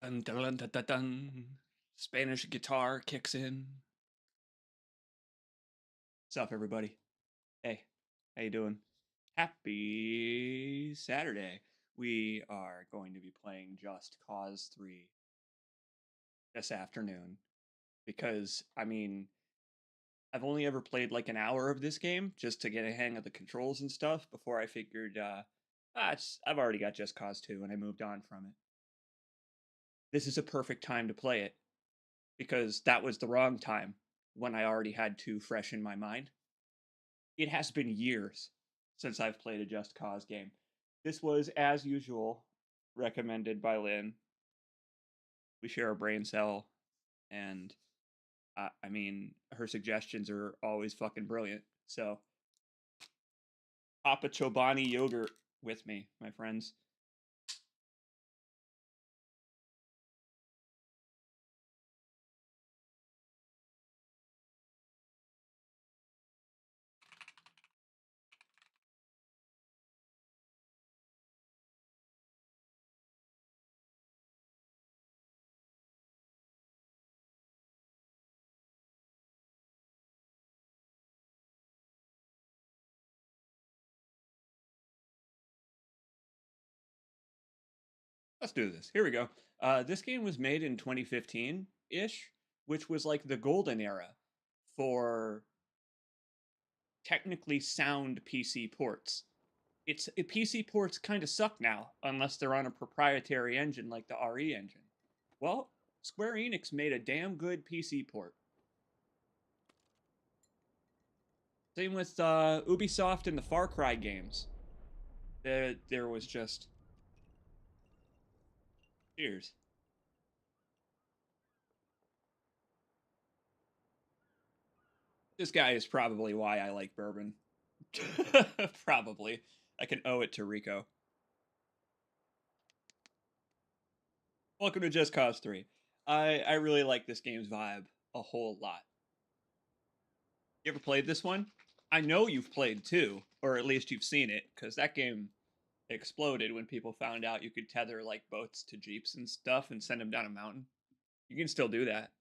Dun, dun, dun, dun, dun. Spanish guitar kicks in. What's up, everybody? Hey, how you doing? Happy Saturday. We are going to be playing Just Cause 3 this afternoon because, I've only ever played like an hour of this game just to get a hang of the controls and stuff before I figured, I've already got Just Cause 2 and I moved on from it. This is a perfect time to play it because that was the wrong time when I already had 2 fresh in my mind. It has been years since I've played a Just Cause game. This was, as usual, recommended by Lynn. We share a brain cell, and her suggestions are always fucking brilliant. So, pop a Chobani yogurt with me, my friends. Let's do this. Here we go. This game was made in 2015 ish, which was like the golden era for technically sound PC ports. PC ports kind of suck now unless they're on a proprietary engine like the RE engine. Well, Square Enix made a damn good PC port. Same with Ubisoft and the Far Cry games. There was just cheers. This guy is probably why I like bourbon. Probably. I can owe it to Rico. Welcome to Just Cause 3. I really like this game's vibe a whole lot. You ever played this one? I know you've played 2, or at least you've seen it, because that game exploded when people found out you could tether like boats to jeeps and stuff and send them down a mountain. You can still do that.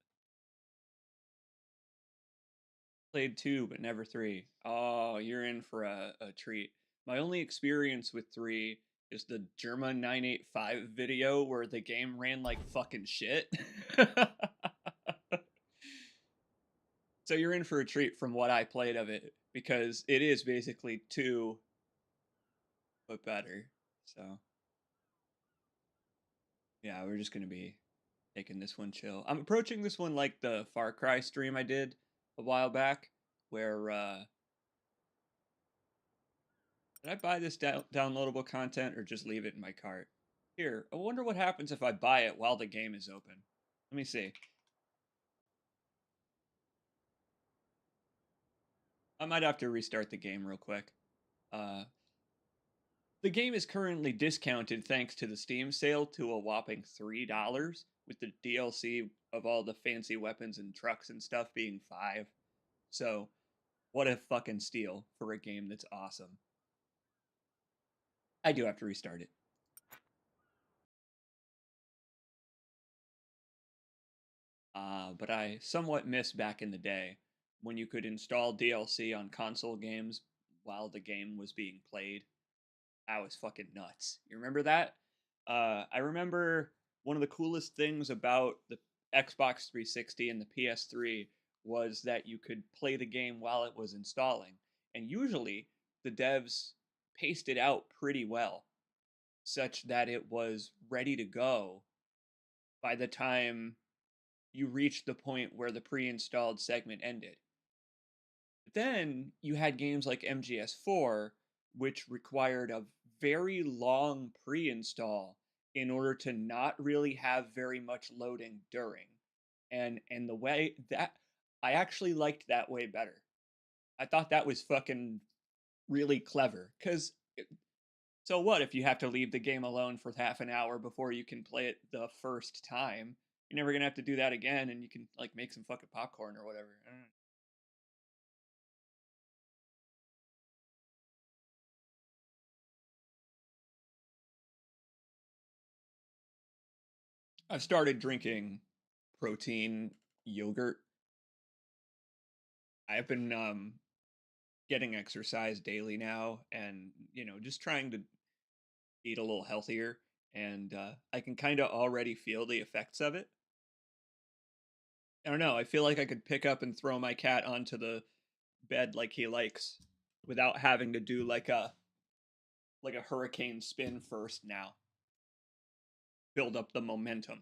Played 2, but never 3. Oh, you're in for a treat. My only experience with 3 is the German 985 video where the game ran like fucking shit. So you're in for a treat from what I played of it because it is basically 2 but better. So yeah, we're just gonna be taking this one chill. I'm approaching this one like the Far Cry stream I did a while back, where did I buy this downloadable content or just leave it in my cart? Here, I wonder what happens if I buy it while the game is open. Let me see. I might have to restart the game real quick. Uh, the game is currently discounted thanks to the Steam sale to a whopping $3, with the DLC of all the fancy weapons and trucks and stuff being 5. So, what a fucking steal for a game that's awesome. I do have to restart it. But I somewhat miss back in the day when you could install DLC on console games while the game was being played. That was fucking nuts. You remember that? I remember one of the coolest things about the Xbox 360 and the PS3 was that you could play the game while it was installing. And usually the devs paced it out pretty well, such that it was ready to go by the time you reached the point where the pre-installed segment ended. But then you had games like MGS4, which required a very long pre-install in order to not really have very much loading during. And the way that I actually liked that way better. I thought that was fucking really clever cuz so what if you have to leave the game alone for half an hour before you can play it the first time? You're never gonna have to do that again, and you can like make some fucking popcorn or whatever. I don't know. I've started drinking protein yogurt. I've been getting exercise daily now, and just trying to eat a little healthier, and I can kind of already feel the effects of it. I don't know. I feel like I could pick up and throw my cat onto the bed like he likes without having to do like a hurricane spin first now. Build up the momentum.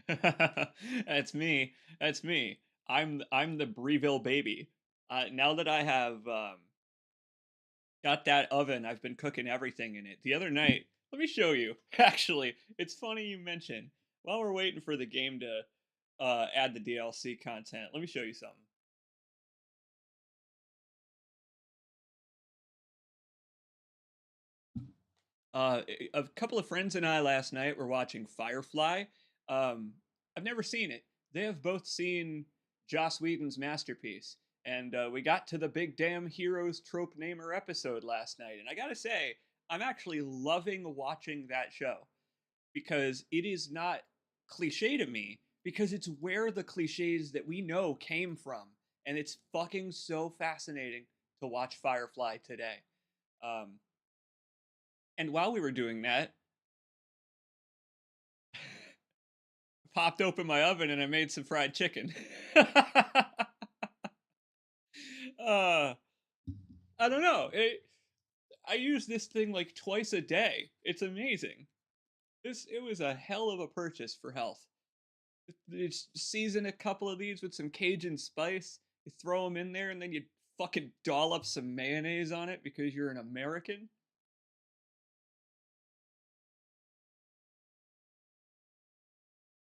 That's me. That's me. I'm the Breville baby. Now that I have got that oven, I've been cooking everything in it. The other night, let me show you. Actually, it's funny you mention. While we're waiting for the game to add the DLC content, let me show you something. A couple of friends and I last night were watching Firefly. Um, I've never seen it. They have both seen Joss Whedon's masterpiece, and we got to the big damn heroes trope namer episode last night. And I gotta say, I'm actually loving watching that show because it is not cliche to me because it's where the cliches that we know came from, and it's fucking so fascinating to watch Firefly today. Um, and while we were doing that, popped open my oven and I made some fried chicken. uh, I don't know. I use this thing like twice a day. It's amazing. It was a hell of a purchase for health. You season a couple of these with some Cajun spice. You throw them in there, and then you fucking dollop some mayonnaise on it because you're an American.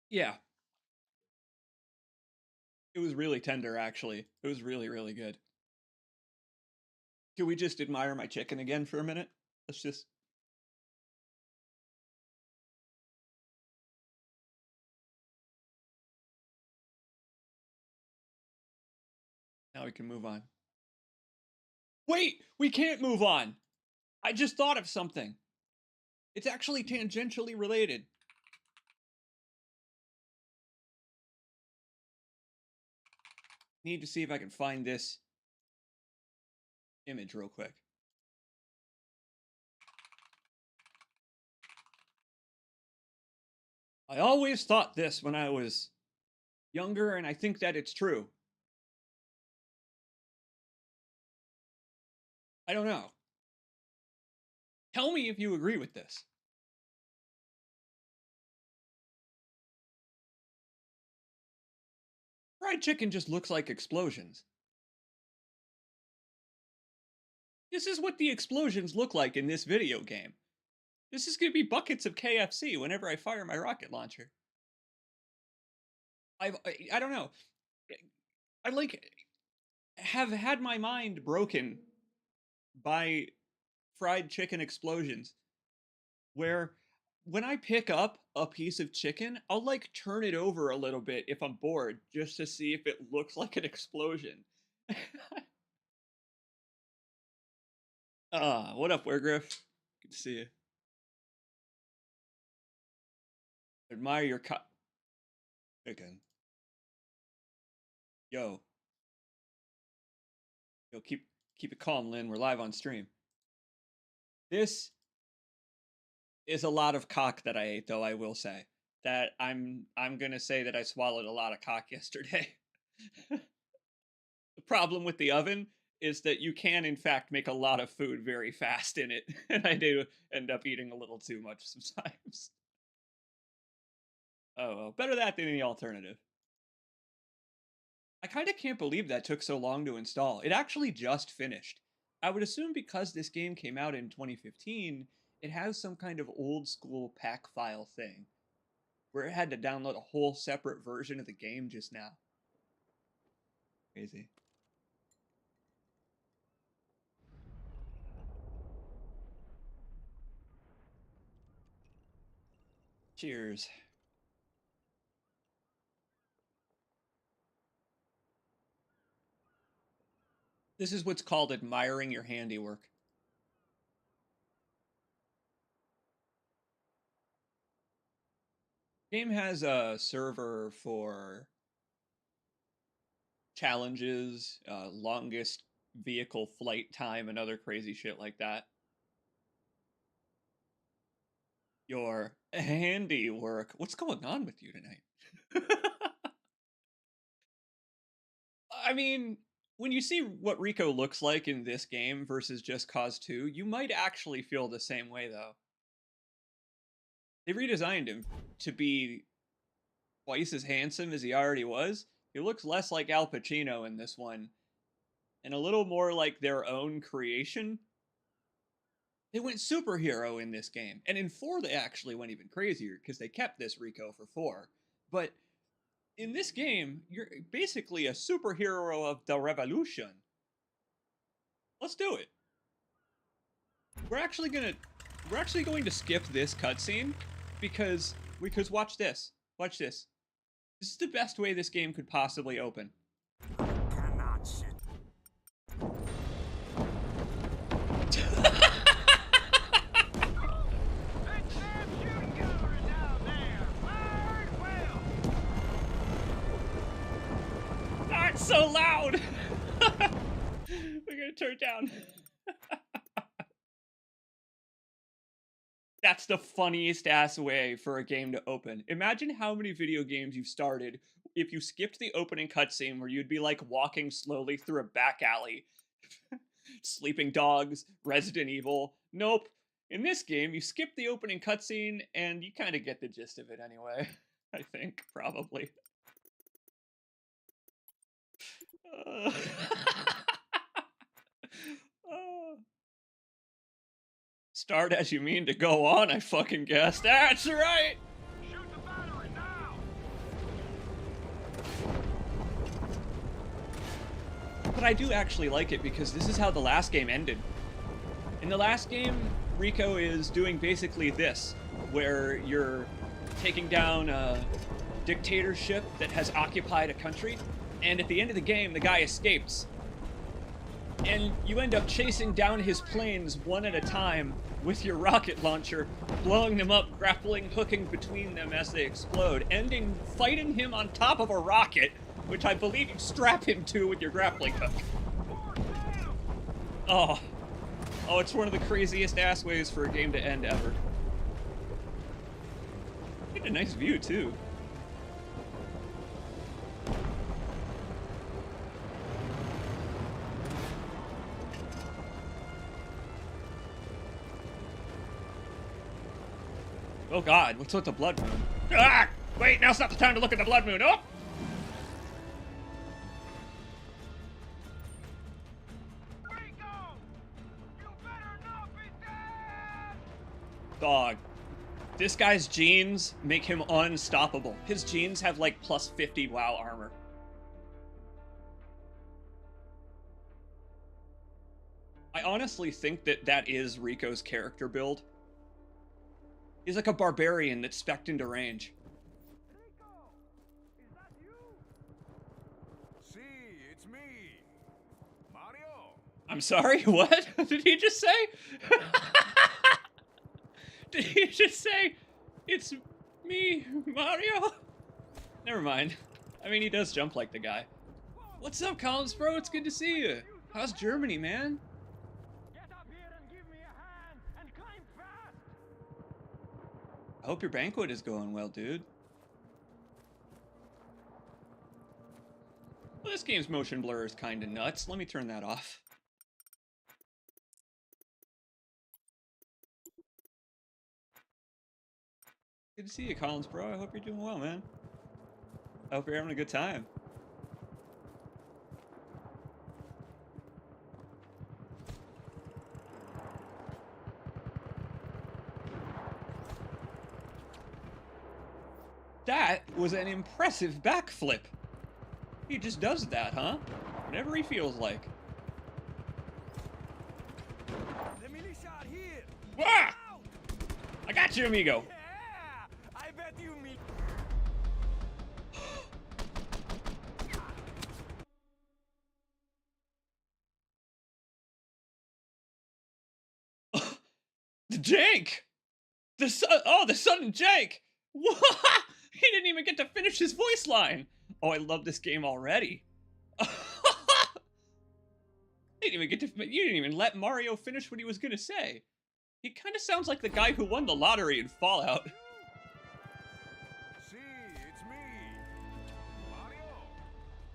Yeah, it was really tender. Actually, it was really really good. Can we just admire my chicken again for a minute? Let's just. Now we can move on. Wait, we can't move on. I just thought of something. It's actually tangentially related. Need to see if I can find this image real quick. I always thought this when I was younger, and I think that it's true. I don't know. Tell me if you agree with this. Fried chicken just looks like explosions. This is what the explosions look like in this video game. This is going to be buckets of KFC whenever I fire my rocket launcher. I don't know. I like have had my mind broken by fried chicken explosions where when I pick up a piece of chicken, I'll like turn it over a little bit if I'm bored just to see if it looks like an explosion. What up, Wargriff? Good to see you. Admire your chicken. Yo, yo, keep it calm, Lynn. We're live on stream. This is a lot of cock that I ate, though. I will say that I'm gonna say that I swallowed a lot of cock yesterday. The problem with the oven is that you can, in fact, make a lot of food very fast in it, and I do end up eating a little too much sometimes. Oh, well, better that than the alternative. I kind of can't believe that took so long to install. It actually just finished. I would assume because this game came out in 2015, it has some kind of old school pack file thing where it had to download a whole separate version of the game just now. Crazy. Cheers. This is what's called admiring your handiwork. Game has a server for challenges, longest vehicle flight time, and other crazy shit like that. Your handiwork. What's going on with you tonight? I mean, when you see what Rico looks like in this game versus just Cause 2, you might actually feel the same way, though. They redesigned him to be twice as handsome as he already was. He looks less like Al Pacino in this one, and a little more like their own creation. They went superhero in this game, and in 4 they actually went even crazier because they kept this Rico for 4. But in this game, you're basically a superhero of the revolution. Let's do it. We're actually going to skip this cutscene because watch this. Watch this. This is the best way this game could possibly open. Cannot sit. Ah, it's so loud. We're gonna turn it down. That's the funniest ass way for a game to open. Imagine how many video games you've started if you skipped the opening cutscene where you'd be like walking slowly through a back alley. Sleeping Dogs, Resident Evil. Nope. In this game, you skip the opening cutscene and you kind of get the gist of it anyway. I think, probably. Start as you mean to go on, I fucking guess. That's right! Shoot the battery now! But I do actually like it because this is how the last game ended. In the last game, Rico is doing basically this, where you're taking down a dictatorship that has occupied a country, and at the end of the game, the guy escapes. And you end up chasing down his planes one at a time with your rocket launcher, blowing them up, grappling, hooking between them as they explode, ending fighting him on top of a rocket, which I believe you strap him to with your grappling hook. Oh, it's one of the craziest ass ways for a game to end ever. Get a nice view too. Oh god, what's with the blood moon? Ah! Wait, now's not the time to look at the blood moon. Oh! Rico! You better not be dead! Dog. This guy's genes make him unstoppable. His genes have like plus 50 WoW armor. I honestly think that is Rico's character build. He's like a barbarian that's spec'd into range. Rico! Is that you? See, it's me. Mario! I'm sorry, what? Did he just say? Did he just say, it's me, Mario? Never mind. I mean, he does jump like the guy. What's up, Collins, bro? It's good to see you. How's Germany, man? Get up here and give me a hand and climb fast! I hope your banquet is going well, dude. Well, this game's motion blur is kinda nuts. Let me turn that off. Good to see you, Collins, bro. I hope you're doing well, man. I hope you're having a good time. That was an impressive backflip. He just does that, huh? Whenever he feels like. The militia are here! Ah! Out! I got you, amigo. Yeah! I bet you me. The jank! The sudden jank! What? He didn't even get to finish his voice line. Oh, I love this game already. You didn't even let Mario finish what he was gonna say. He kind of sounds like the guy who won the lottery in Fallout. See, it's me, Mario.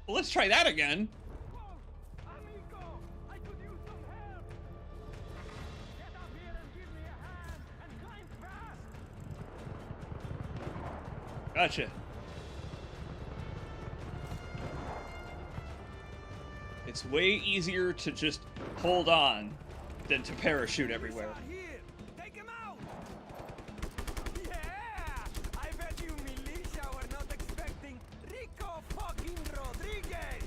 Well, let's try that again. Whoa! Amigo! I could use some help! Get up here and give me a hand, and climb fast! Gotcha. It's way easier to just hold on than to parachute everywhere. Here, take him out. Yeah! I bet you militia were not expecting Rico fucking Rodriguez!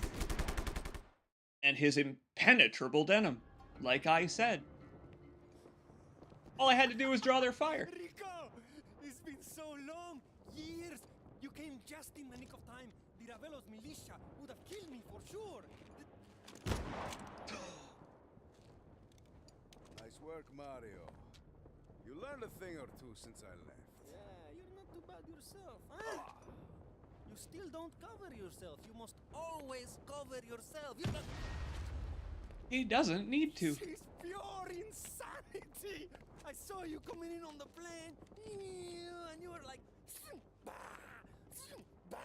And his impenetrable denim, like I said. All I had to do was draw their fire. Rico! It's been so long! Years! You came just in the nick of time. The Ravelos militia would have killed me for sure! Nice work, Mario. You learned a thing or two since I left. Yeah, you're not too bad yourself, huh? You still don't cover yourself. You must always cover yourself. You don't... He doesn't need to. This is pure insanity! I saw you coming in on the plane, and you were like... "Bah, bah."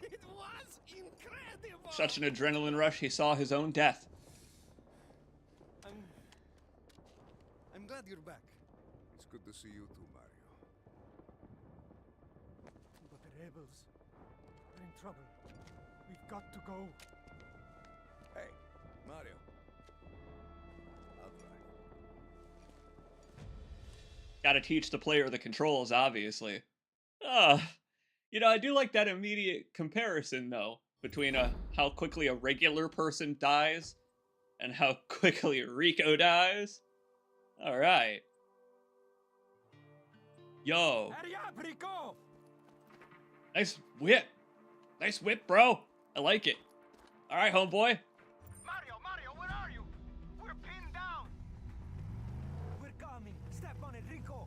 It was incredible! Such an adrenaline rush, he saw his own death. I'm glad you're back. It's good to see you too, Mario. But the rebels are in trouble. We've got to go. Hey, Mario. I'll drive. Gotta teach the player the controls, obviously. You know, I do like that immediate comparison, though, between how quickly a regular person dies and how quickly Rico dies. Alright. Yo. Hurry up, Rico! Nice whip. Nice whip, bro. I like it. Alright, homeboy. Mario, where are you? We're pinned down! We're coming. Step on it, Rico!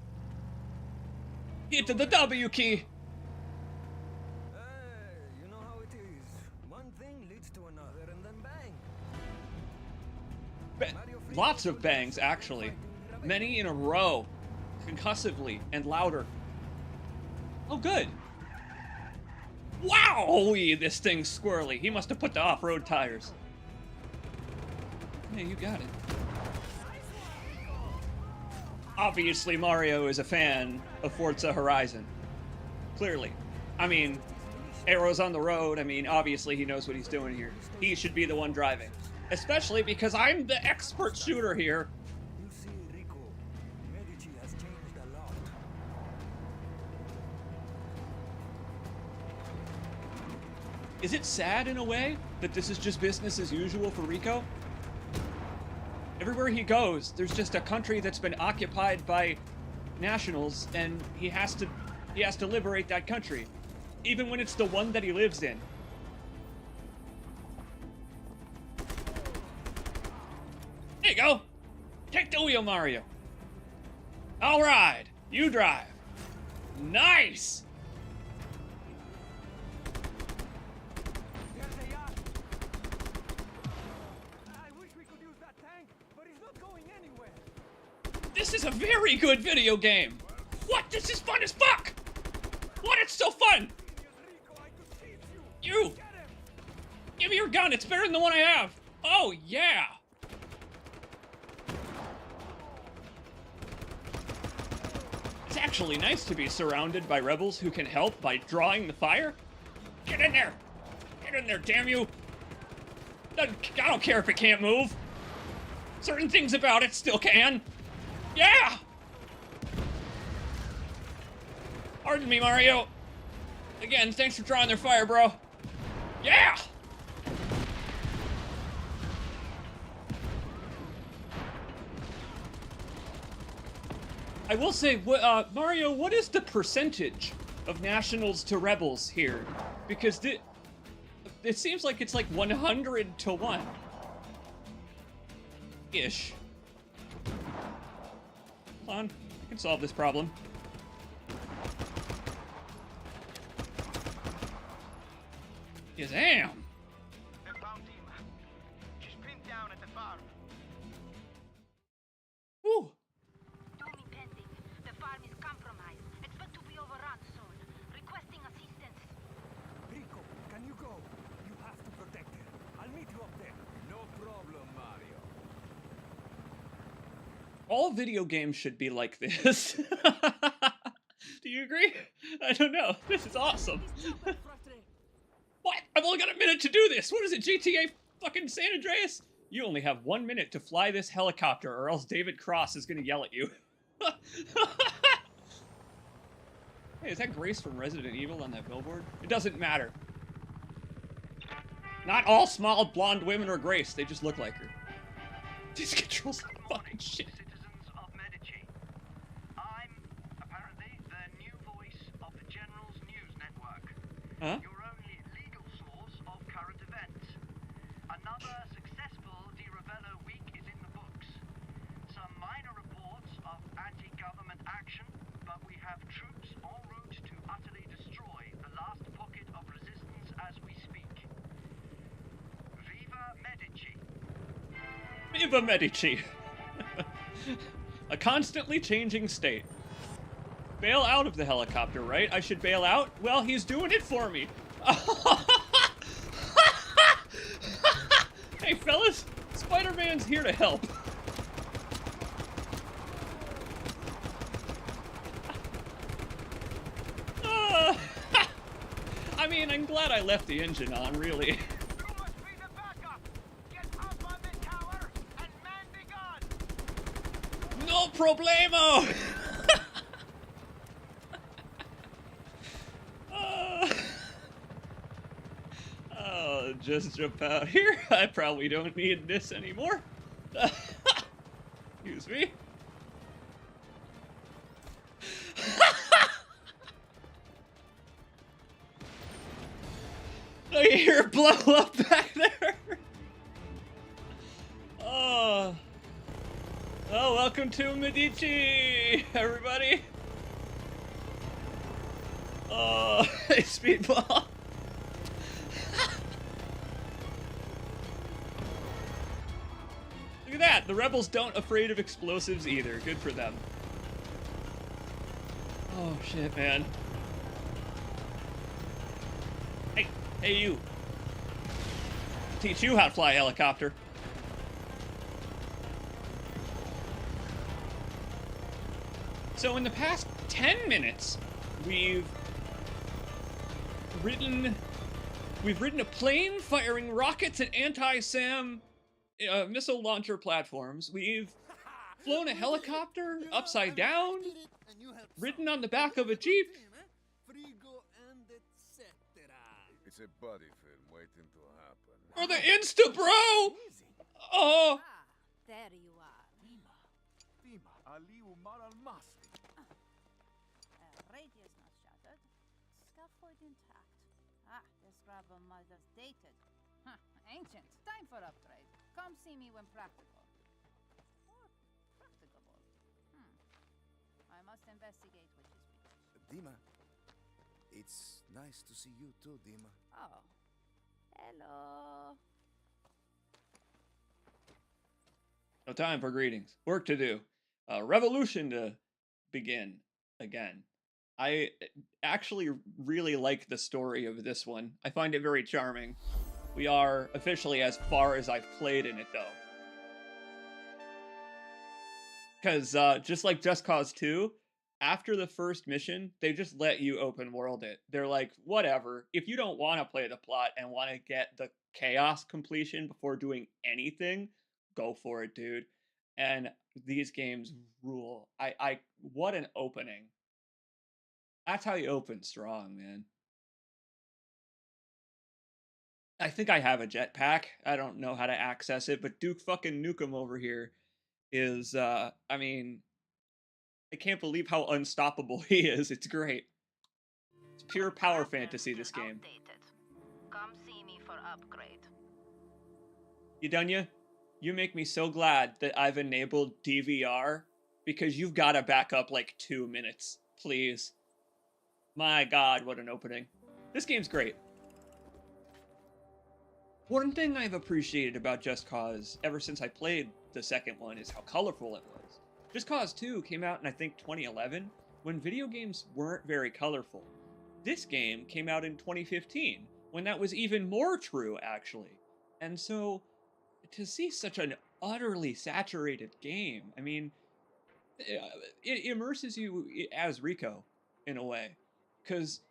Hit the W key. You know how it is. One thing leads to another, and then bang! Lots of bangs, actually. Many in a row. Concussively and louder. Oh, good. Wow! This thing's squirrely. He must have put the off-road tires. Yeah, you got it. Obviously, Mario is a fan of Forza Horizon. Clearly. I mean, arrows on the road. I mean, obviously he knows what he's doing here. He should be the one driving. Especially because I'm the expert shooter here. You see, Rico, Medici has changed a lot. Is it sad in a way that this is just business as usual for Rico? Everywhere he goes, there's just a country that's been occupied by nationals, and he has to liberate that country, even when it's the one that he lives in. There you go. Take the wheel, Mario. I'll ride. You drive. Nice. There they are! I wish we could use that tank, but it's not going anywhere. This is a very good video game. What? This is fun as fuck. What? It's so fun. Rico, I could teach You. you! Get him! Give me your gun. It's better than the one I have. Oh, yeah. It's actually nice to be surrounded by rebels who can help by drawing the fire. Get in there. Get in there, damn you. I don't care if it can't move. Certain things about it still can. Yeah! Pardon me, Mario. Again, thanks for drawing their fire, bro. Yeah! I will say, Mario, what is the percentage of nationals to rebels here? Because it seems like it's like 100 to 1. Ish. Hold on, I can solve this problem. Yes, damn. I found Dima. She's pinned down at the farm. Woo. Dooming pending. The farm is compromised. Expect to be overrun soon. Requesting assistance. Rico, can you go? You have to protect her. I'll meet you up there. No problem, Mario. All video games should be like this. Do you agree? I don't know. This is awesome. What? I've only got a minute to do this. What is it, GTA fucking San Andreas? You only have 1 minute to fly this helicopter, or else David Cross is gonna yell at you. Hey, is that Grace from Resident Evil on that billboard? It doesn't matter. Not all small blonde women are Grace. They just look like her. These controls are fucking shit. Citizens of Medici. I'm apparently the new voice of the General's News Network. Huh? Your only legal source of current events. Another successful Di Ravello week is in the books. Some minor reports of anti-government action, but we have troops en route to utterly destroy the last pocket of resistance as we speak. Viva Medici. Viva Medici. A constantly changing state. Bail out of the helicopter, right? I should bail out? Well, he's doing it for me. Hey, fellas. Spider-Man's here to help. I mean, I'm glad I left the engine on, really. You must be the backup! Get up on the tower and man the gun! No problemo! Oh, just jump out here. I probably don't need this anymore. Excuse me. I hear it blow up back there. Oh. Oh, welcome to Medici, everybody. Oh, speedball. Look at that. The rebels don't afraid of explosives either. Good for them. Oh, shit, man. Hey, you. Teach you how to fly a helicopter. So in the past 10 minutes, we've ridden a plane firing rockets at anti-SAM missile launcher platforms. We've flown a helicopter upside down, ridden on the back of a Jeep. It's a buddy film waiting to happen. Or the Insta Bro! Oh! There you are. Dima, Ali Umar al-Masri. Radius not shattered. Scaffold intact. This rubber mother's dated. Ancient. Time for upgrade. Come see me when practical. Or practicable. I must investigate which is which. Dima, it's nice to see you too, Dima. Oh. Hello. No time for greetings. Work to do. Revolution to begin again. I actually really like the story of this one. I find it very charming. We are officially as far as I've played in it, though. Because just like Just Cause 2, after the first mission, they just let you open world it. They're like, whatever. If you don't want to play the plot and want to get the chaos completion before doing anything, go for it, dude. And these games rule. What an opening. That's how you open strong, man. I think I have a jetpack. I don't know how to access it, but Duke fucking Nukem over here is, I mean, I can't believe how unstoppable he is. It's great. It's pure power fantasy, this game. Outdated. Come see me for upgrade. You done ya? You make me so glad that I've enabled DVR because you've got to back up like 2 minutes, please. My God, what an opening. This game's great. One thing I've appreciated about Just Cause ever since I played the second one is how colorful it was. Just Cause 2 came out in, I think, 2011, when video games weren't very colorful. This game came out in 2015, when that was even more true, actually. And so, to see such an utterly saturated game, I mean, it immerses you as Rico, in a way. Because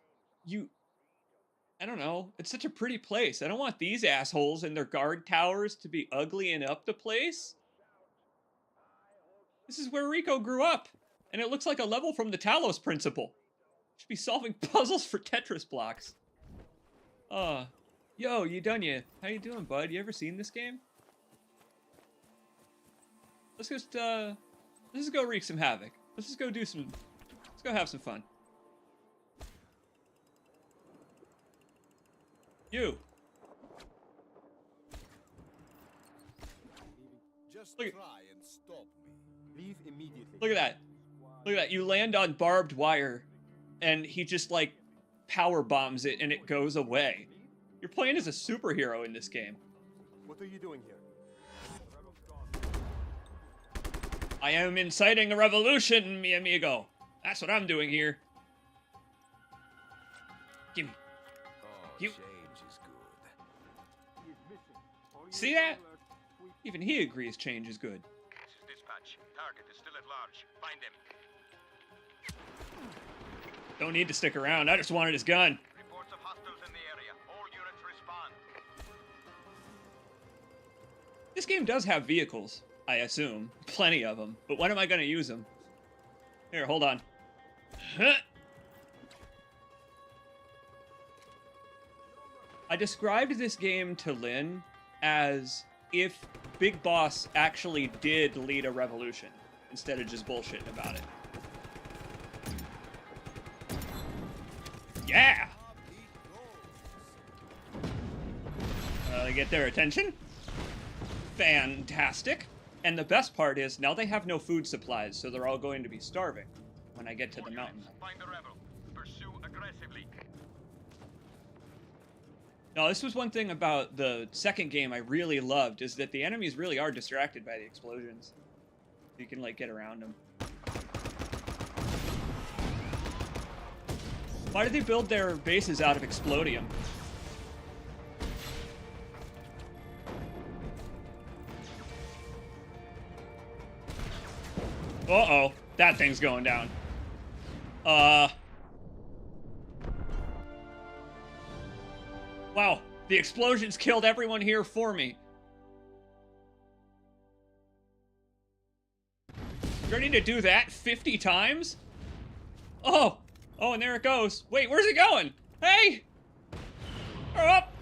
I don't know, it's such a pretty place. I don't want these assholes and their guard towers to be ugly and up the place. This is where Rico grew up, and it looks like a level from the Talos Principle. Should be solving puzzles for Tetris blocks. Yo, you done ya? How you doing, bud? You ever seen this game? Let's just go wreak some havoc. Let's go have some fun. You. Just Look- try and stop me. Leave immediately. Look at that. Look at that. You land on barbed wire, and he just, like, power bombs it, and it goes away. You're playing as a superhero in this game. What are you doing here? I am inciting a revolution, mi amigo. That's what I'm doing here. Gimme. Oh, You- change is good. See that? Even he agrees change is good. This is dispatch. Target is still at large. Find him. Don't need to stick around. I just wanted his gun. Reports of hostiles in the area. All units respond. This game does have vehicles, I assume. Plenty of them. But when am I going to use them? Here, hold on. Huh. I described this game to Lynn as if Big Boss actually did lead a revolution, instead of just bullshitting about it. Yeah! They get their attention. Fantastic. And the best part is, now they have no food supplies, so they're all going to be starving when I get to the mountain. Find the rebel. Pursue aggressively. Now, this was one thing about the second game I really loved, is that the enemies really are distracted by the explosions. You can, like, get around them. Why did they build their bases out of explodium? Uh-oh. That thing's going down. Wow. The explosions killed everyone here for me. Ready to do that 50 times? Oh! Oh, and there it goes. Wait, where's it going? Hey! Grow up!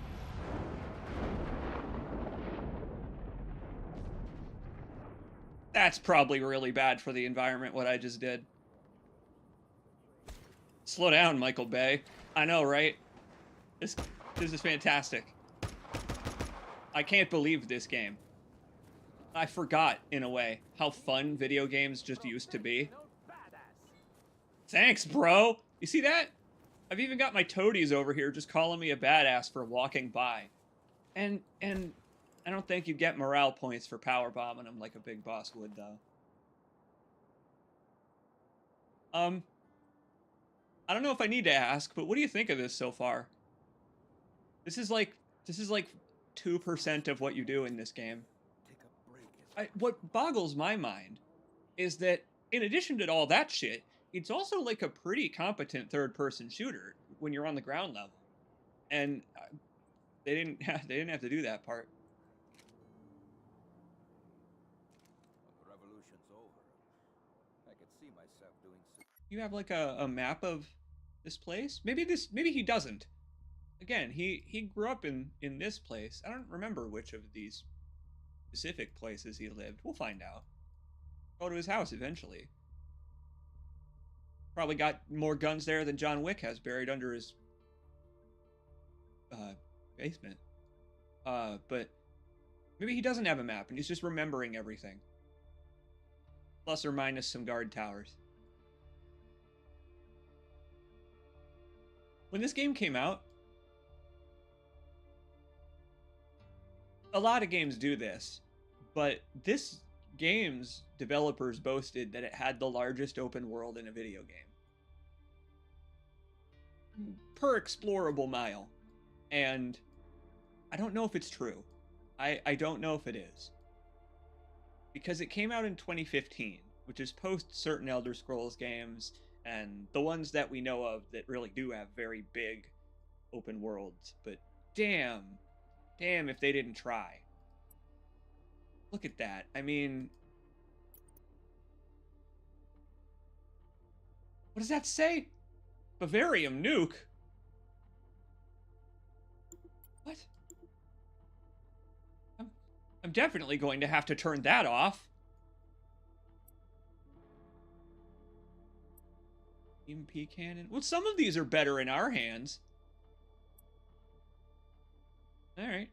That's probably really bad for the environment, what I just did. Slow down, Michael Bay. I know, right? This is fantastic. I can't believe this game. I forgot, in a way, how fun video games just used to be. Thanks, bro! You see that? I've even got my toadies over here just calling me a badass for walking by. And I don't think you get morale points for power bombing them like a big boss would, though. I don't know if I need to ask, but what do you think of this so far? This is like 2% of what you do in this game. What boggles my mind is that in addition to all that shit, it's also like a pretty competent third-person shooter when you're on the ground level, and they didn't have to do that part. The revolution's over. I could see myself doing so. You have like a map of this place? Maybe he doesn't. Again, he grew up in this place. I don't remember which of these specific places he lived. We'll find out. Go to his house eventually. Probably got more guns there than John Wick has buried under his basement. But maybe he doesn't have a map and he's just remembering everything. Plus or minus some guard towers. When this game came out, a lot of games do this, but this game's developers boasted that it had the largest open world in a video game per explorable mile. And I don't know if it's true. I don't know if it is. Because it came out in 2015, which is post certain Elder Scrolls games, and the ones that we know of that really do have very big open worlds. But damn if they didn't try. Look at that. I mean, what does that say? Bavarium nuke? What? I'm definitely going to have to turn that off. EMP cannon? Well, some of these are better in our hands. Alright.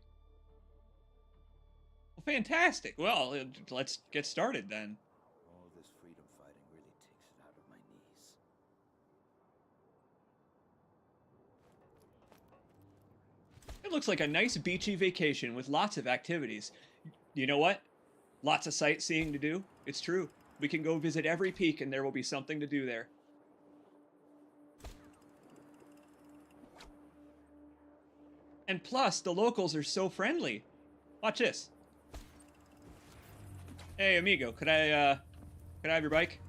Well, fantastic. Well, let's get started then. All this freedom fighting really takes it out of my knees. It looks like a nice beachy vacation with lots of activities. You know what? Lots of sightseeing to do. It's true. We can go visit every peak and there will be something to do there. And plus, the locals are so friendly. Watch this. Hey, amigo, could I have your bike?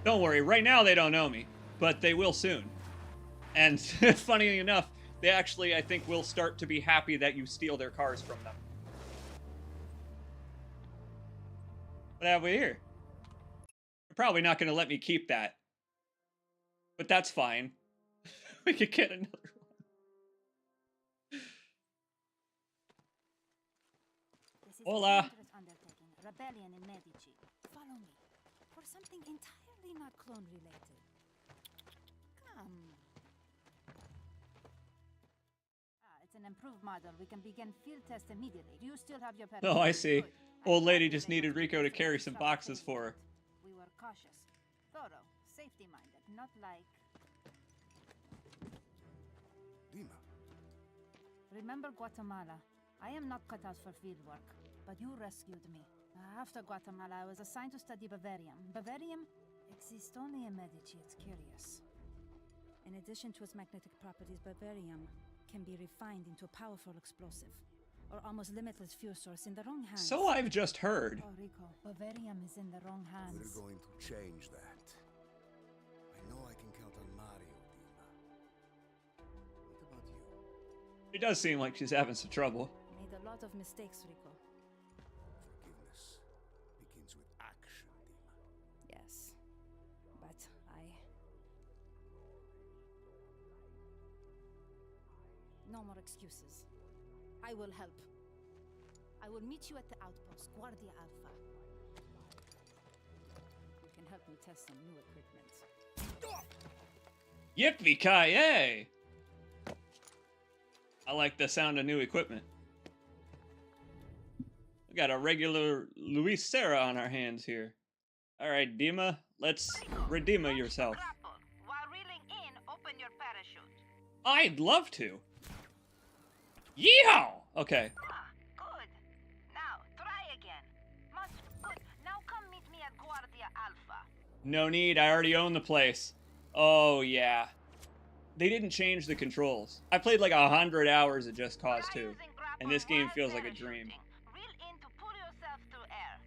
Don't worry, right now they don't know me, but they will soon. And funny enough, they actually, I think, will start to be happy that you steal their cars from them. What have we here? They're probably not going to let me keep that. But that's fine. We could get another one. This is Hola. a dangerous undertaking. Rebellion in Medici. Follow me. For something entirely not clone related. Come. It's an improved model. We can begin field test immediately. Do you still have your Oh, I see. Good. Old lady just needed Rico to carry some boxes for her. We were cautious, thorough, safety-minded, not like... Dima. Remember Guatemala? I am not cut out for field work, but you rescued me. After Guatemala, I was assigned to study Bavarium. Bavarium exists only in Medici. It's curious. In addition to its magnetic properties, Bavarium can be refined into a powerful explosive, or almost limitless fuel source in the wrong hands. So I've just heard. Oh, Rico, Bavarium is in the wrong hands. We're going to change that. I know I can count on Mario, Dima. What about you? It does seem like she's having some trouble. Made a lot of mistakes, Rico. Forgiveness begins with action, Dima. Yes, but no more excuses. I will help. I will meet you at the outpost, Guardia Alpha. You can help me test some new equipment. Yippee-ki-yay! I like the sound of new equipment. We got a regular Luis Serra on our hands here. Alright, Dima, let's redeem yourself. Grapple. While reeling in, open your parachute. I'd love to. Yeehaw! Okay. Ah, good. Now, try again. Good. Now come meet me at Guardia Alpha. No need, I already own the place. Oh, yeah. They didn't change the controls. I played like 100 hours of Just Cause 2, and this game feels like a dream. Reel in to pull yourself through air.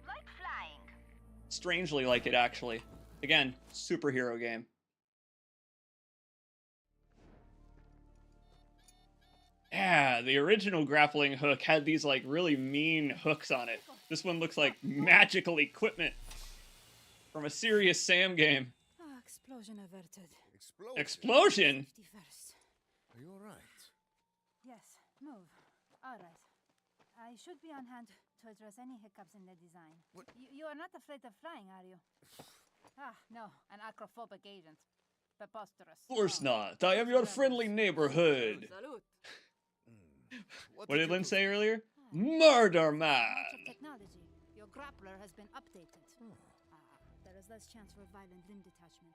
Like flying. Strangely like it, actually. Again, superhero game. Yeah, the original grappling hook had these like really mean hooks on it. This one looks like magical equipment from a serious Sam game. Ah, explosion averted. Explosion? 51st. Are you alright? Yes, move. All right. I should be on hand to address any hiccups in the design. What? You are not afraid of flying, are you? No, an acrophobic agent. Preposterous. Of course not. I am your friendly neighborhood. What did Lynn say earlier? Murder man! Much of technology. Your grappler has been updated. There is less chance for violent limb detachment.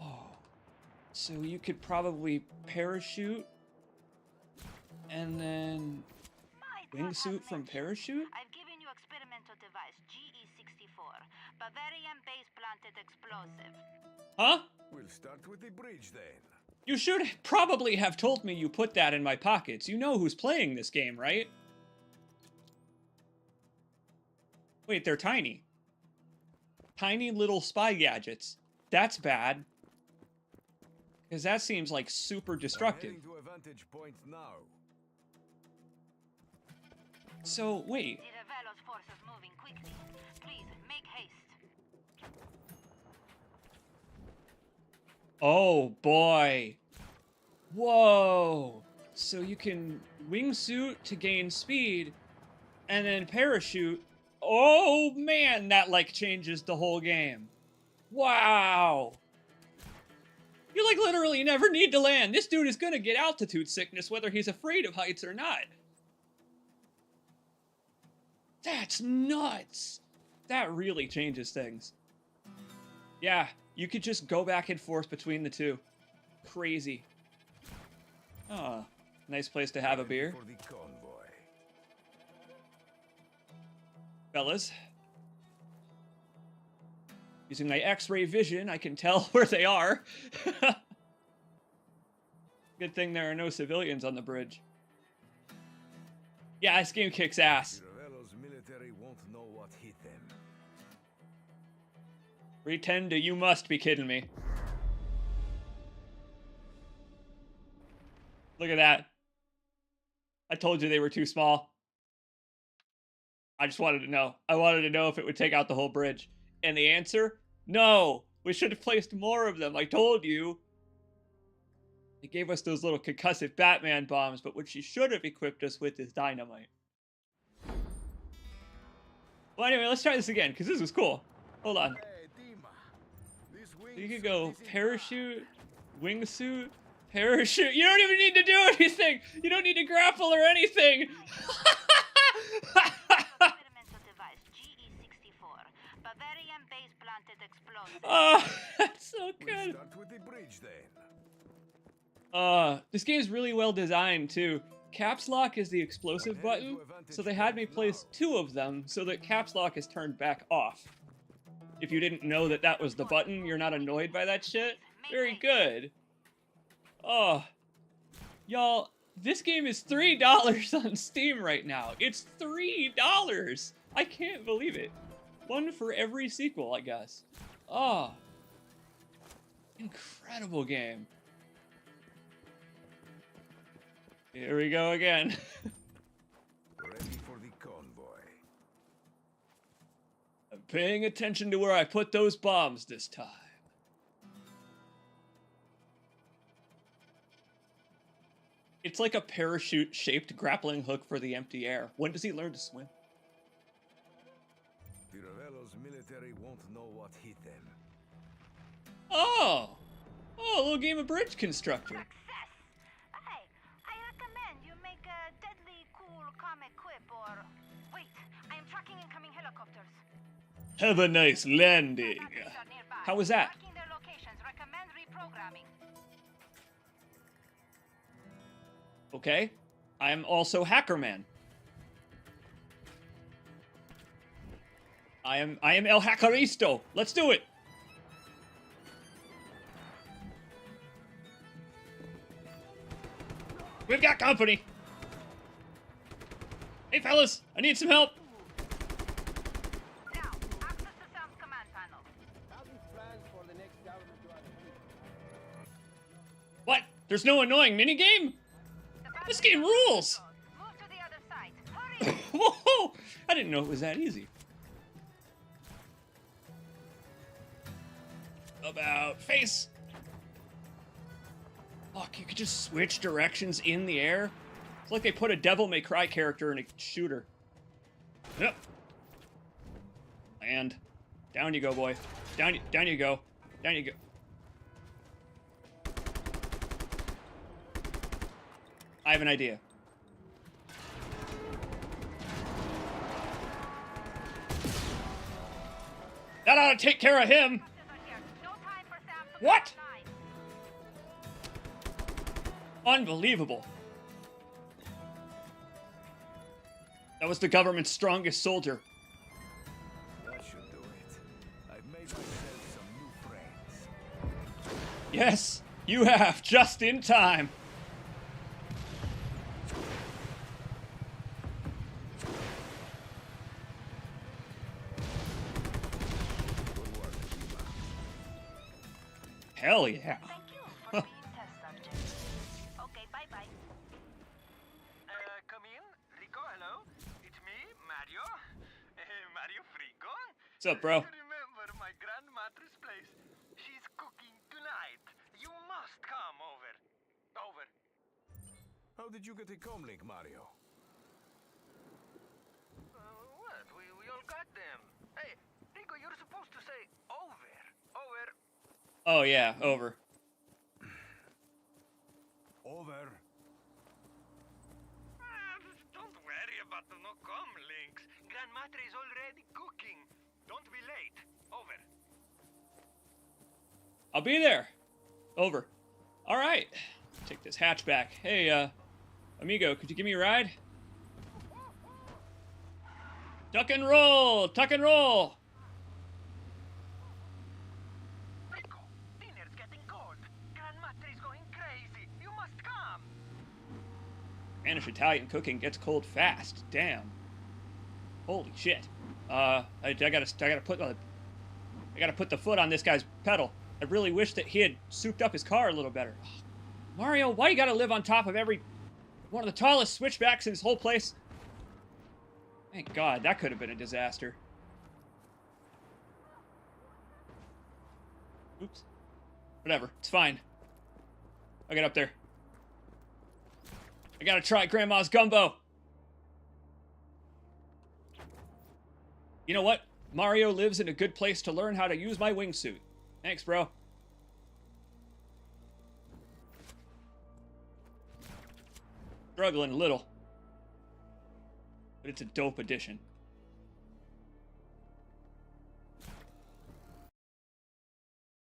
Oh. So you could probably parachute and then wingsuit from parachute? I've given you experimental device GE64, Bavarian base planted explosive. Huh? We'll start with the bridge then. You should probably have told me you put that in my pockets. You know who's playing this game, right? Wait, they're tiny. Tiny little spy gadgets. That's bad. Because that seems like super destructive. Heading to a vantage point now. So, wait. The Revelo's force is moving quickly. Please, make haste. Oh, boy. Whoa. So you can wingsuit to gain speed, and then parachute. Oh, man, that, like, changes the whole game. Wow. You, like, literally never need to land. This dude is gonna get altitude sickness whether he's afraid of heights or not. That's nuts. That really changes things. Yeah, you could just go back and forth between the two. Crazy. Ah, nice place to have a beer. For the convoy. Fellas. Using my X-ray vision, I can tell where they are. Good thing there are no civilians on the bridge. Yeah, this game kicks ass. Revelo's military won't know what hit them. Pretend to, you must be kidding me. Look at that. I told you they were too small. I just wanted to know. I wanted to know if it would take out the whole bridge. And the answer? No. We should have placed more of them. I told you. They gave us those little concussive Batman bombs, but what she should have equipped us with is dynamite. Well, anyway, let's try this again, because this was cool. Hold on. Hey, Dima. This So you wingsuit could go is in parachute, wingsuit, parachute. You don't even need to do anything. You don't need to grapple or anything. Experimental device GE64, Bavarian base planted explosive. Oh, that's so We'll good. start with the bridge then. This game's really well designed too. Caps lock is the explosive button, so they had me place 2 of them so that caps lock is turned back off. If you didn't know that that was the button, you're not annoyed by that shit. Very good. Oh, y'all, this game is $3 on Steam right now. It's $3. I can't believe it. One for every sequel, I guess. Oh, incredible game. Here we go again. Ready for the convoy. I'm paying attention to where I put those bombs this time. It's like a parachute-shaped grappling hook for the empty air. When does he learn to swim? The Revelo's military won't know what hit them. Oh! Oh, a little game of bridge constructor. Success! Hey, I recommend you make a deadly cool comic quip or... Wait, I am tracking incoming helicopters. Have a nice landing. Batteries are nearby. How was that? Tracking their locations. Recommend reprogramming. Okay. I am also Hacker Man. I am El Hackeristo. Let's do it. We've got company. Hey fellas, I need some help. Now, access the sound command panel. What? There's no annoying minigame? This game rules. Move to the other side. Hurry! Whoa! I didn't know it was that easy. About face. Fuck, you could just switch directions in the air. It's like they put a Devil May Cry character in a shooter. Yep. Land. Down you go, boy. Down you go. Down you go. I have an idea. That ought to take care of him. No time for Sam to What? fly. Unbelievable. That was the government's strongest soldier. That should do it. I've made myself some new friends. Yes, you have, just in time. Hell yeah. Thank you for being test subject. Okay, bye-bye. Come in. Rico, hello. It's me, Mario. Mario Frico. What's up, bro? Remember my grandmother's place? She's cooking tonight. You must come over. Over. How did you get a comlink, Mario? What? We all got them. Hey, Rico, you're supposed to say over. Over. Oh yeah, over. Over. Don't worry about the no-com links. Grandmother is already cooking. Don't be late. Over. I'll be there. Over. All right. Take this hatchback. Hey, amigo, could you give me a ride? Tuck and roll. Tuck and roll. Rico, dinner's getting cold. Grandmother is going crazy. You must come. Spanish Italian cooking gets cold fast. Damn. Holy shit. I gotta put the foot on this guy's pedal. I really wish that he had souped up his car a little better. Mario, why you gotta live on top of every one of the tallest switchbacks in this whole place? Thank God, that could have been a disaster. Oops. Whatever, it's fine. I'll get up there. I gotta try Grandma's gumbo. You know what? Mario lives in a good place to learn how to use my wingsuit. Thanks, bro. Struggling a little. But it's a dope addition.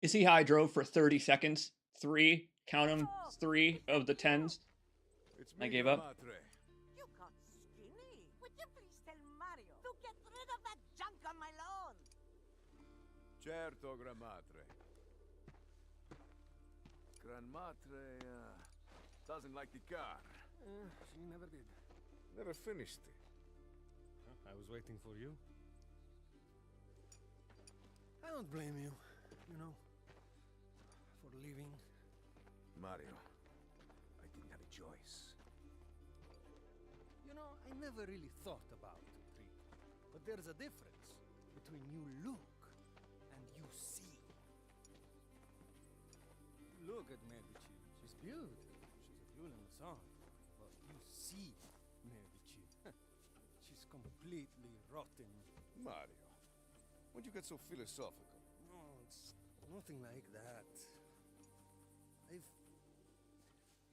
You see how I drove for 30 seconds? 3, count them, 3 of the 10s. It's I me, gave up. Madre. You got skinny. Would you please tell Mario to get rid of that junk on my lawn? Certo, Grandmadre. Grandmadre doesn't like the car. She never did. Never finished it. I was waiting for you. I don't blame you, you know, for leaving. Mario, I didn't have a choice. You know, I never really thought about it, Rico. But there's a difference between you look and you see. Look at Medici. She's beautiful. She's a jewel in the sun. But you see Medici. She's completely rotten. Mario, why'd you get so philosophical? No, it's nothing like that.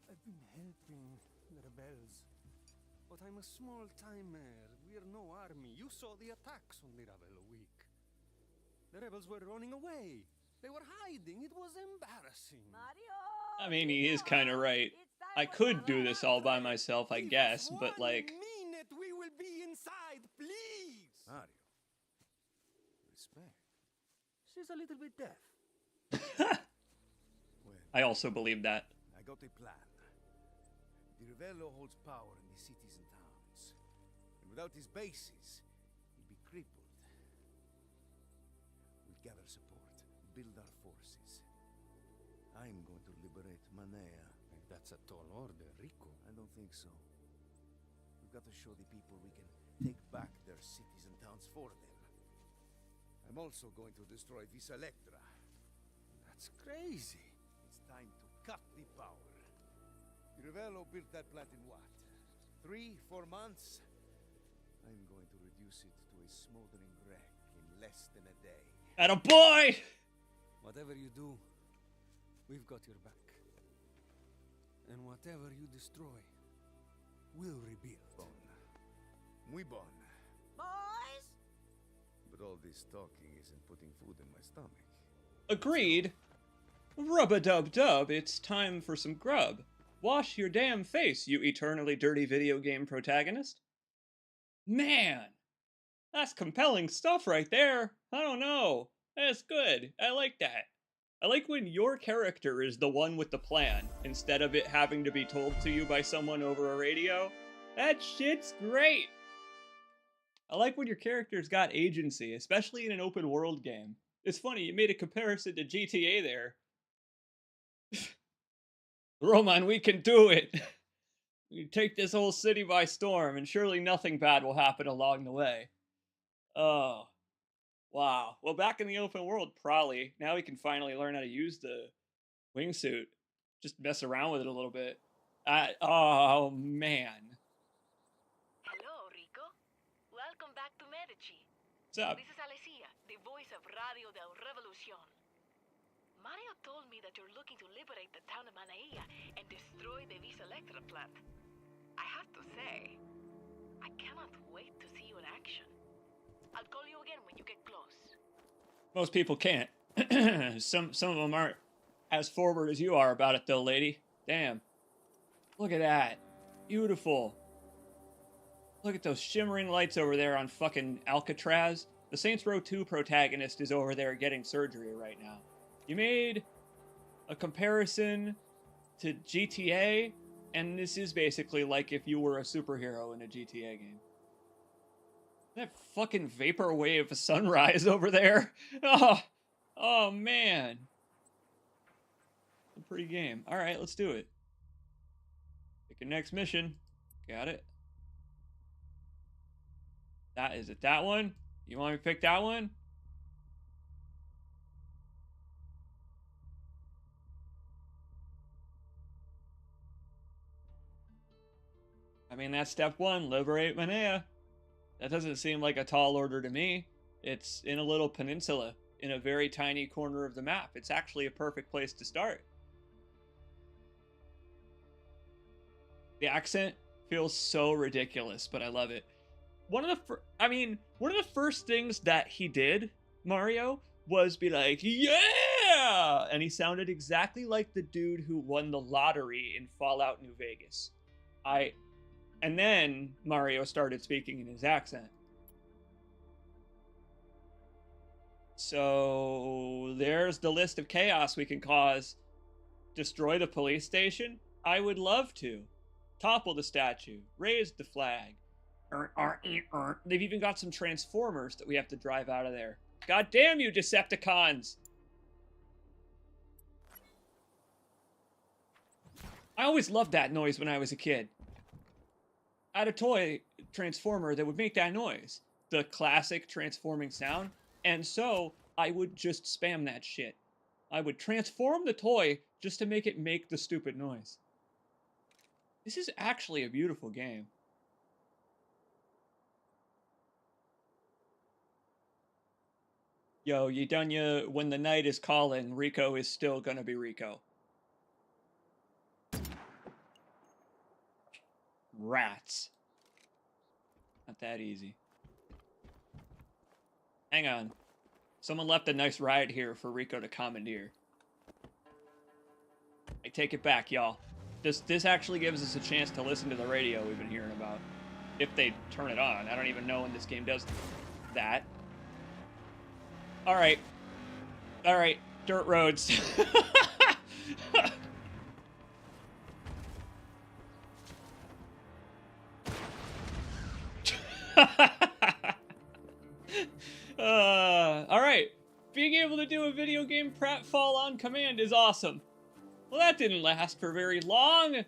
I've been helping the rebels. But I'm a small timer. We're no army. You saw the attacks on the Ravello week. The rebels were running away. They were hiding. It was embarrassing. I mean, he is kind of right. I could do this all by myself, I guess, but like... minute we will be inside, please! Mario, respect. She's a little bit deaf. Well, I also believe that. I got a plan. The Ravello holds power in the cities and towns. And without his bases, he'll be crippled. We'll gather support, build our forces. I'm going to liberate Manea. That's a tall order, Rico. I don't think so. We've got to show the people we can take back their cities and towns for them. I'm also going to destroy Vis Electra. That's crazy. It's time to cut the power. The Ravello built that plant in what? 3-4 months? I'm going to reduce it to a smoldering wreck in less than a day. Atta boy! Whatever you do, we've got your back. And whatever you destroy, we'll rebuild. Bon. Muy bon. Boys! But all this talking isn't putting food in my stomach. Agreed. Rub-a-dub-dub, it's time for some grub. Wash your damn face, you eternally dirty video game protagonist. Man, that's compelling stuff right there. I don't know. That's good. I like that. I like when your character is the one with the plan, instead of it having to be told to you by someone over a radio. That shit's great! I like when your character's got agency, especially in an open world game. It's funny, you made a comparison to GTA there. Roman, we can do it! We take this whole city by storm, and surely nothing bad will happen along the way. Oh. Wow. Well, back in the open world, probably. Now we can finally learn how to use the wingsuit. Just mess around with it a little bit. Oh, man. Hello, Rico. Welcome back to Medici. What's up? This is Alessia, the voice of Radio del Revolucion. Mario told me that you're looking to liberate the town of Manaia and destroy the Vis Electra plant. I have to say, I cannot wait to see you in action. I'll call you again when you get close. Most people can't. Some of them aren't as forward as you are about it, though, lady. Damn. Look at that. Beautiful. Look at those shimmering lights over there on fucking Alcatraz. The Saints Row 2 protagonist is over there getting surgery right now. You made a comparison to GTA, and this is basically like if you were a superhero in a GTA game. That fucking vaporwave sunrise over there. Oh man. A pretty game. All right, let's do it. Pick your next mission. Got it. Is it that one? You want me to pick that one? I mean, that's step one, liberate Manea. That doesn't seem like a tall order to me. It's in a little peninsula, in a very tiny corner of the map. It's actually a perfect place to start. The accent feels so ridiculous, but I love it. One of the first things that he did, Mario, was be like, yeah! And he sounded exactly like the dude who won the lottery in Fallout New Vegas. And then Mario started speaking in his accent. So there's the list of chaos we can cause. Destroy the police station? I would love to. Topple the statue. Raise the flag. They've even got some Transformers that we have to drive out of there. God damn you, Decepticons! I always loved that noise when I was a kid. I had a toy Transformer that would make that noise. The classic transforming sound. And so I would just spam that shit. I would transform the toy just to make it make the stupid noise. This is actually a beautiful game. Yo, you done ya when the night is calling, Rico is still gonna be Rico. Rats. Not that easy. Hang on. Someone left a nice ride here for Rico to commandeer. I take it back, y'all. This actually gives us a chance to listen to the radio we've been hearing about. If they turn it on. I don't even know when this game does that. Alright. Alright. Dirt roads. Alright. Being able to do a video game pratfall on command is awesome. Well, that didn't last for very long.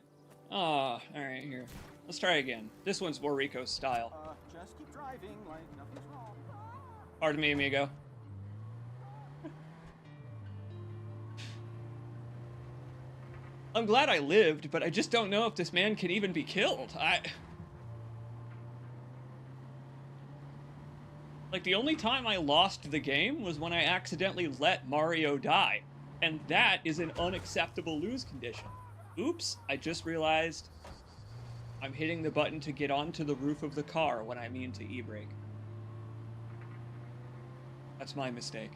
Alright, here. Let's try again. This one's more Rico's style. Just keep driving like nothing's wrong. Pardon me, amigo. I'm glad I lived, but I just don't know if this man can even be killed. Like, the only time I lost the game was when I accidentally let Mario die. And that is an unacceptable lose condition. Oops, I just realized I'm hitting the button to get onto the roof of the car when I mean to e-brake. That's my mistake.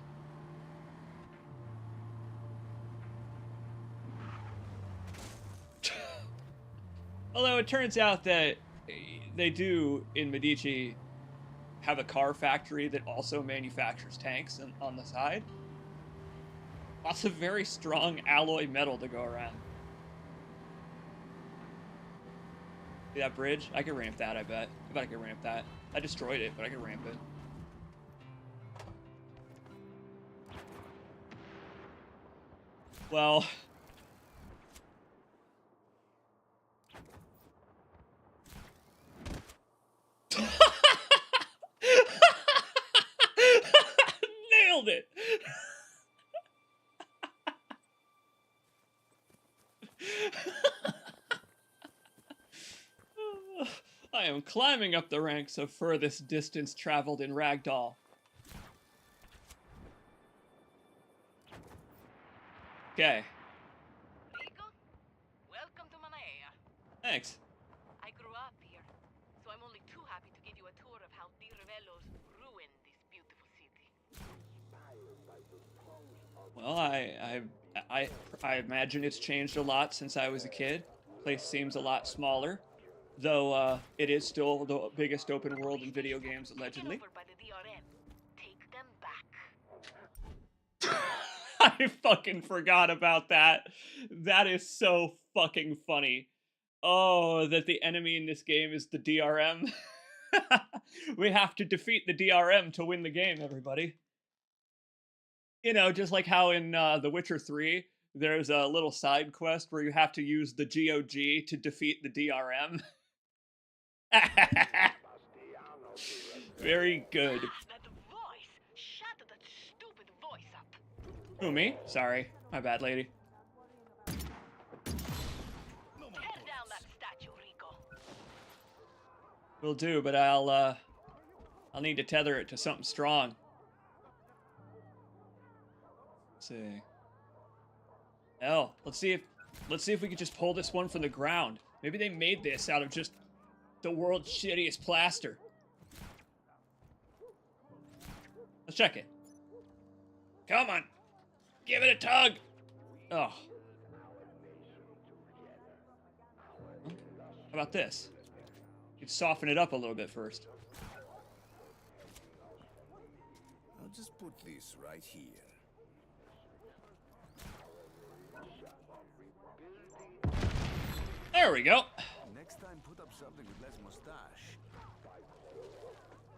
Although it turns out that they do, in Medici, have a car factory that also manufactures tanks on the side. Lots of very strong alloy metal to go around. See that bridge? I could ramp that, I bet. I bet I could ramp that. I destroyed it, but I could ramp it. Well... Nailed it! I am climbing up the ranks of furthest distance traveled in Ragdoll. Okay. Rico, welcome to Manea. Thanks. I grew up here, so I'm only too happy to give you a tour of how Di Revello's ruined this beautiful city. Well, I imagine it's changed a lot since I was a kid. Place seems a lot smaller, though it is still the biggest open world in video games, allegedly. Taken over by the DRM. Take them back. I fucking forgot about that. That is so fucking funny. Oh, that the enemy in this game is the DRM. We have to defeat the DRM to win the game, everybody. You know, just like how in The Witcher 3, there's a little side quest where you have to use the GOG to defeat the DRM. Very good. That voice! Shut that stupid voice up. Who, me? Sorry. My bad, lady. Tear down that statue, Rico. Will do, but I'll need to tether it to something strong. Let's see. Hell, let's see if we can just pull this one from the ground. Maybe they made this out of just the world's shittiest plaster. Let's check it. Come on. Give it a tug. Oh. How about this? You can soften it up a little bit first. I'll just put this right here. There we go. Next time, put up something with less mustache.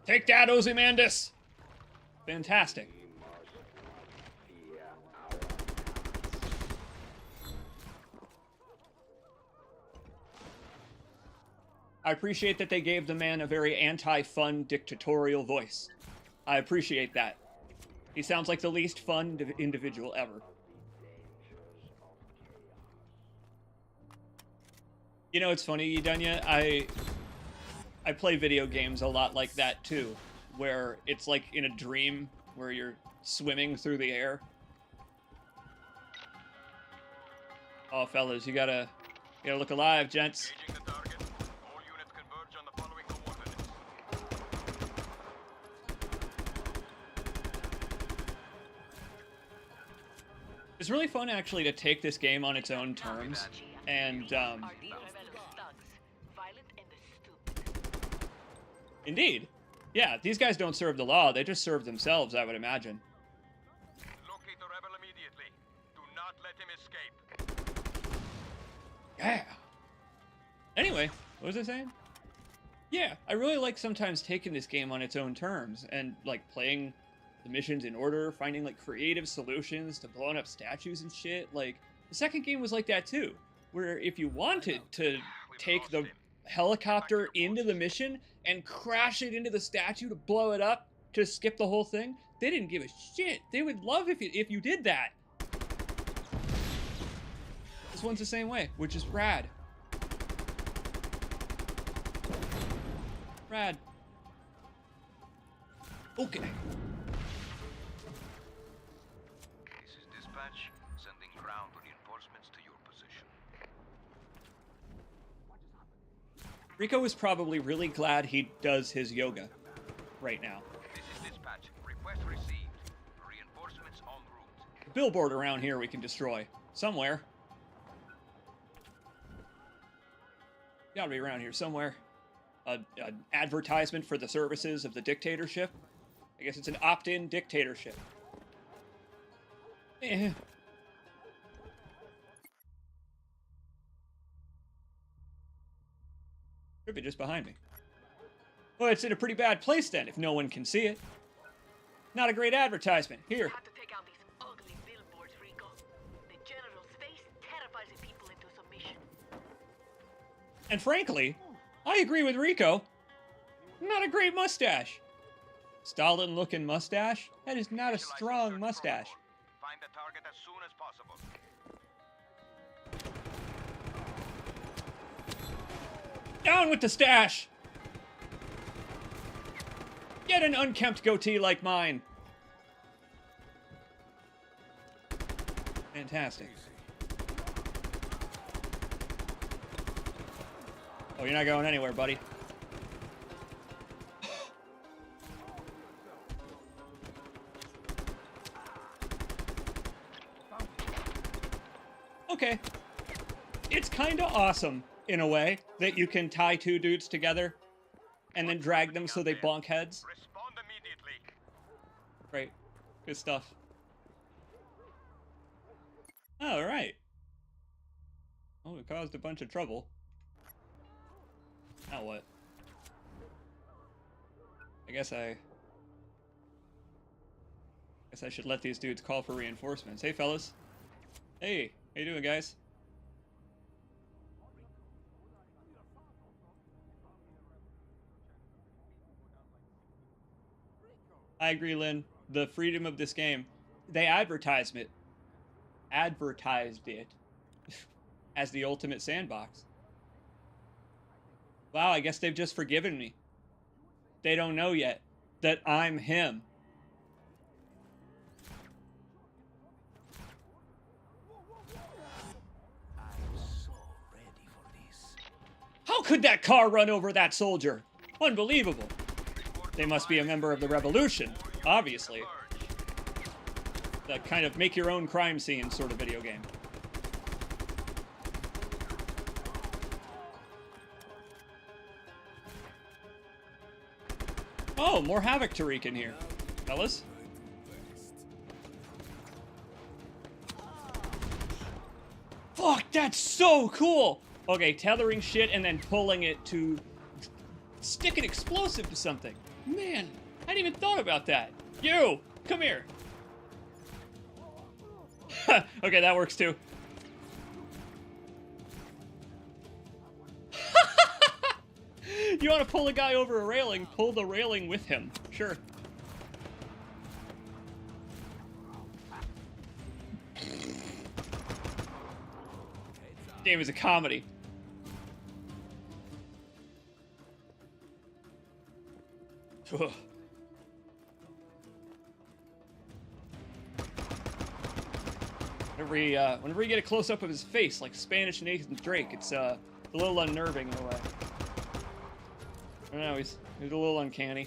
Take that, Ozymandias. Fantastic. I appreciate that they gave the man a very anti-fun dictatorial voice. I appreciate that. He sounds like the least fun individual ever. You know, it's funny, Dunya, I play video games a lot like that too, where it's like in a dream where you're swimming through the air. Oh, fellas, you gotta look alive, gents. Engaging the target. All units converge on the following coordinates. It's really fun, actually, to take this game on its own terms, and, Are Di Revello's thugs, violent and stupid. Indeed. Yeah, these guys don't serve the law, they just serve themselves, I would imagine. Locate the rebel immediately. Do not let him escape. Yeah. Anyway, what was I saying? Yeah, I really like sometimes taking this game on its own terms and like playing the missions in order, finding like creative solutions to blowing up statues and shit. Like the second game was like that too, where if you wanted to take the helicopter into the mission and crash it into the statue to blow it up to skip the whole thing, they didn't give a shit. They would love if you did that. This one's the same way, which is rad. Rad. Okay. This is dispatch. Sending ground reinforcements to your position. Rico is probably really glad he does his yoga right now. This is dispatch. Request received. Reinforcements en route. A billboard around here we can destroy. Somewhere. Gotta be around here somewhere. An advertisement for the services of the dictatorship. I guess it's an opt-in dictatorship. Eh. Could be just behind me. Well, it's in a pretty bad place then, if no one can see it. Not a great advertisement. Here. Have to take out these ugly billboards, Rico. The general's face terrifies people into submission. And frankly, I agree with Rico. Not a great mustache. Stalin-looking mustache? That is not a strong mustache. Find the target as soon as possible. Down with the stash! Get an unkempt goatee like mine. Fantastic. Oh, you're not going anywhere, buddy. Okay. It's kind of awesome, in a way, that you can tie two dudes together and then drag them so they bonk heads. Respond immediately. Great. Good stuff. All right. Oh, we caused a bunch of trouble. Now what? I guess I should let these dudes call for reinforcements. Hey, fellas. Hey, how you doing, guys? I agree, Lynn. The freedom of this game. They advertised it as the ultimate sandbox. Wow, I guess they've just forgiven me. They don't know yet that I'm him. I'm so ready for this. How could that car run over that soldier? Unbelievable. They must be a member of the revolution, obviously. That kind of make your own crime scene sort of video game. Oh, more Havoc Tariq in here. Fellas? Fuck, that's so cool! Okay, tethering shit and then pulling it to stick an explosive to something. Man, I hadn't even thought about that. You, come here. Okay, that works too. You want to pull a guy over a railing, pull the railing with him. Sure. Game is a comedy. Ugh. Whenever you get a close-up of his face, like Spanish Nathan Drake, it's a little unnerving in a way. I don't know, he's a little uncanny.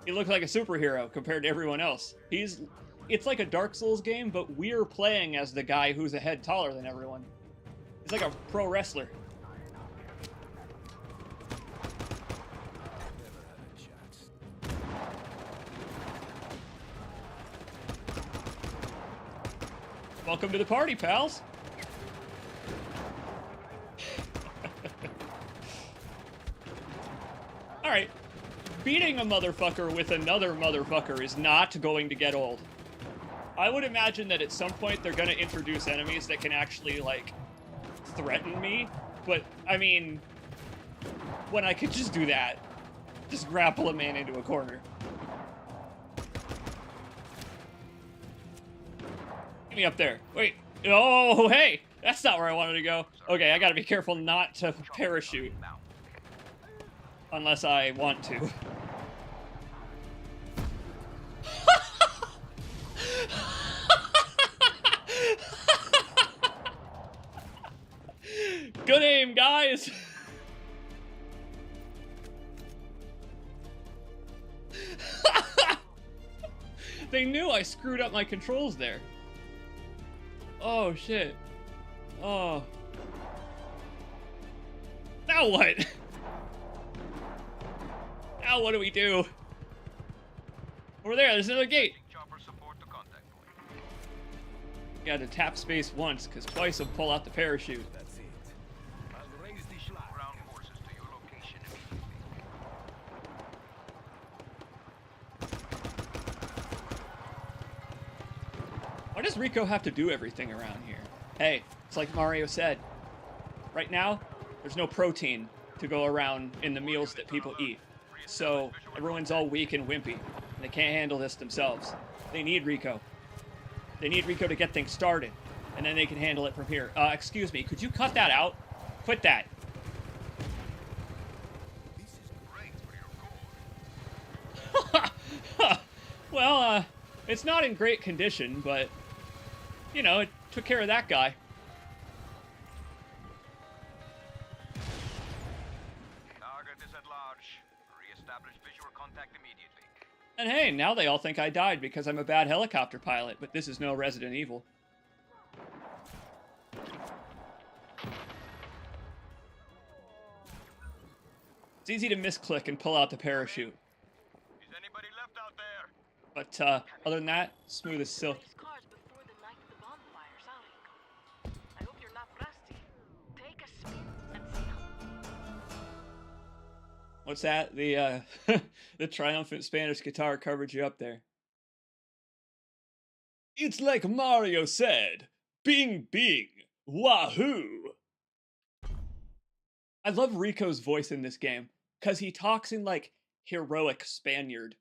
He looked like a superhero compared to everyone else. It's like a Dark Souls game, but we're playing as the guy who's a head taller than everyone. He's like a pro wrestler. Welcome to the party, pals. Alright. Beating a motherfucker with another motherfucker is not going to get old. I would imagine that at some point they're gonna introduce enemies that can actually, like, threaten me. But, I mean, when I could just do that. Just grapple a man into a corner. Get me up there. Wait. Oh, hey! That's not where I wanted to go. Okay, I gotta be careful not to parachute. Unless I want to. Good aim, guys! They knew I screwed up my controls there. Oh, shit. Oh. Now what? Now what do we do? Over there's another gate. Chopper support to contact point. You gotta tap space once, because twice will pull out the parachute. That's it. I'll raise the schlag. Ground forces to your location immediately. Why does Rico have to do everything around here? Hey, it's like Mario said. Right now, there's no protein to go around in the meals that people eat. So everyone's all weak and wimpy, and they can't handle this themselves. They need Rico. They need Rico to get things started, and then they can handle it from here. Excuse me, could you cut that out? Quit that. This is great for your core. Well, it's not in great condition, but, you know, it took care of that guy. Target is at large. Re-establish visual contact immediately. And hey, now they all think I died because I'm a bad helicopter pilot, but this is no Resident Evil. It's easy to misclick and pull out the parachute. Is anybody left out there? But, other than that, smooth as silk. These cars before the night of the bonfires, huh, Rico? I hope you're not rusty. Take a spin and see how. What's that? The, the triumphant Spanish guitar covered you up there. It's like Mario said. Bing, bing. Wahoo! I love Rico's voice in this game, because he talks in, like, heroic Spaniard.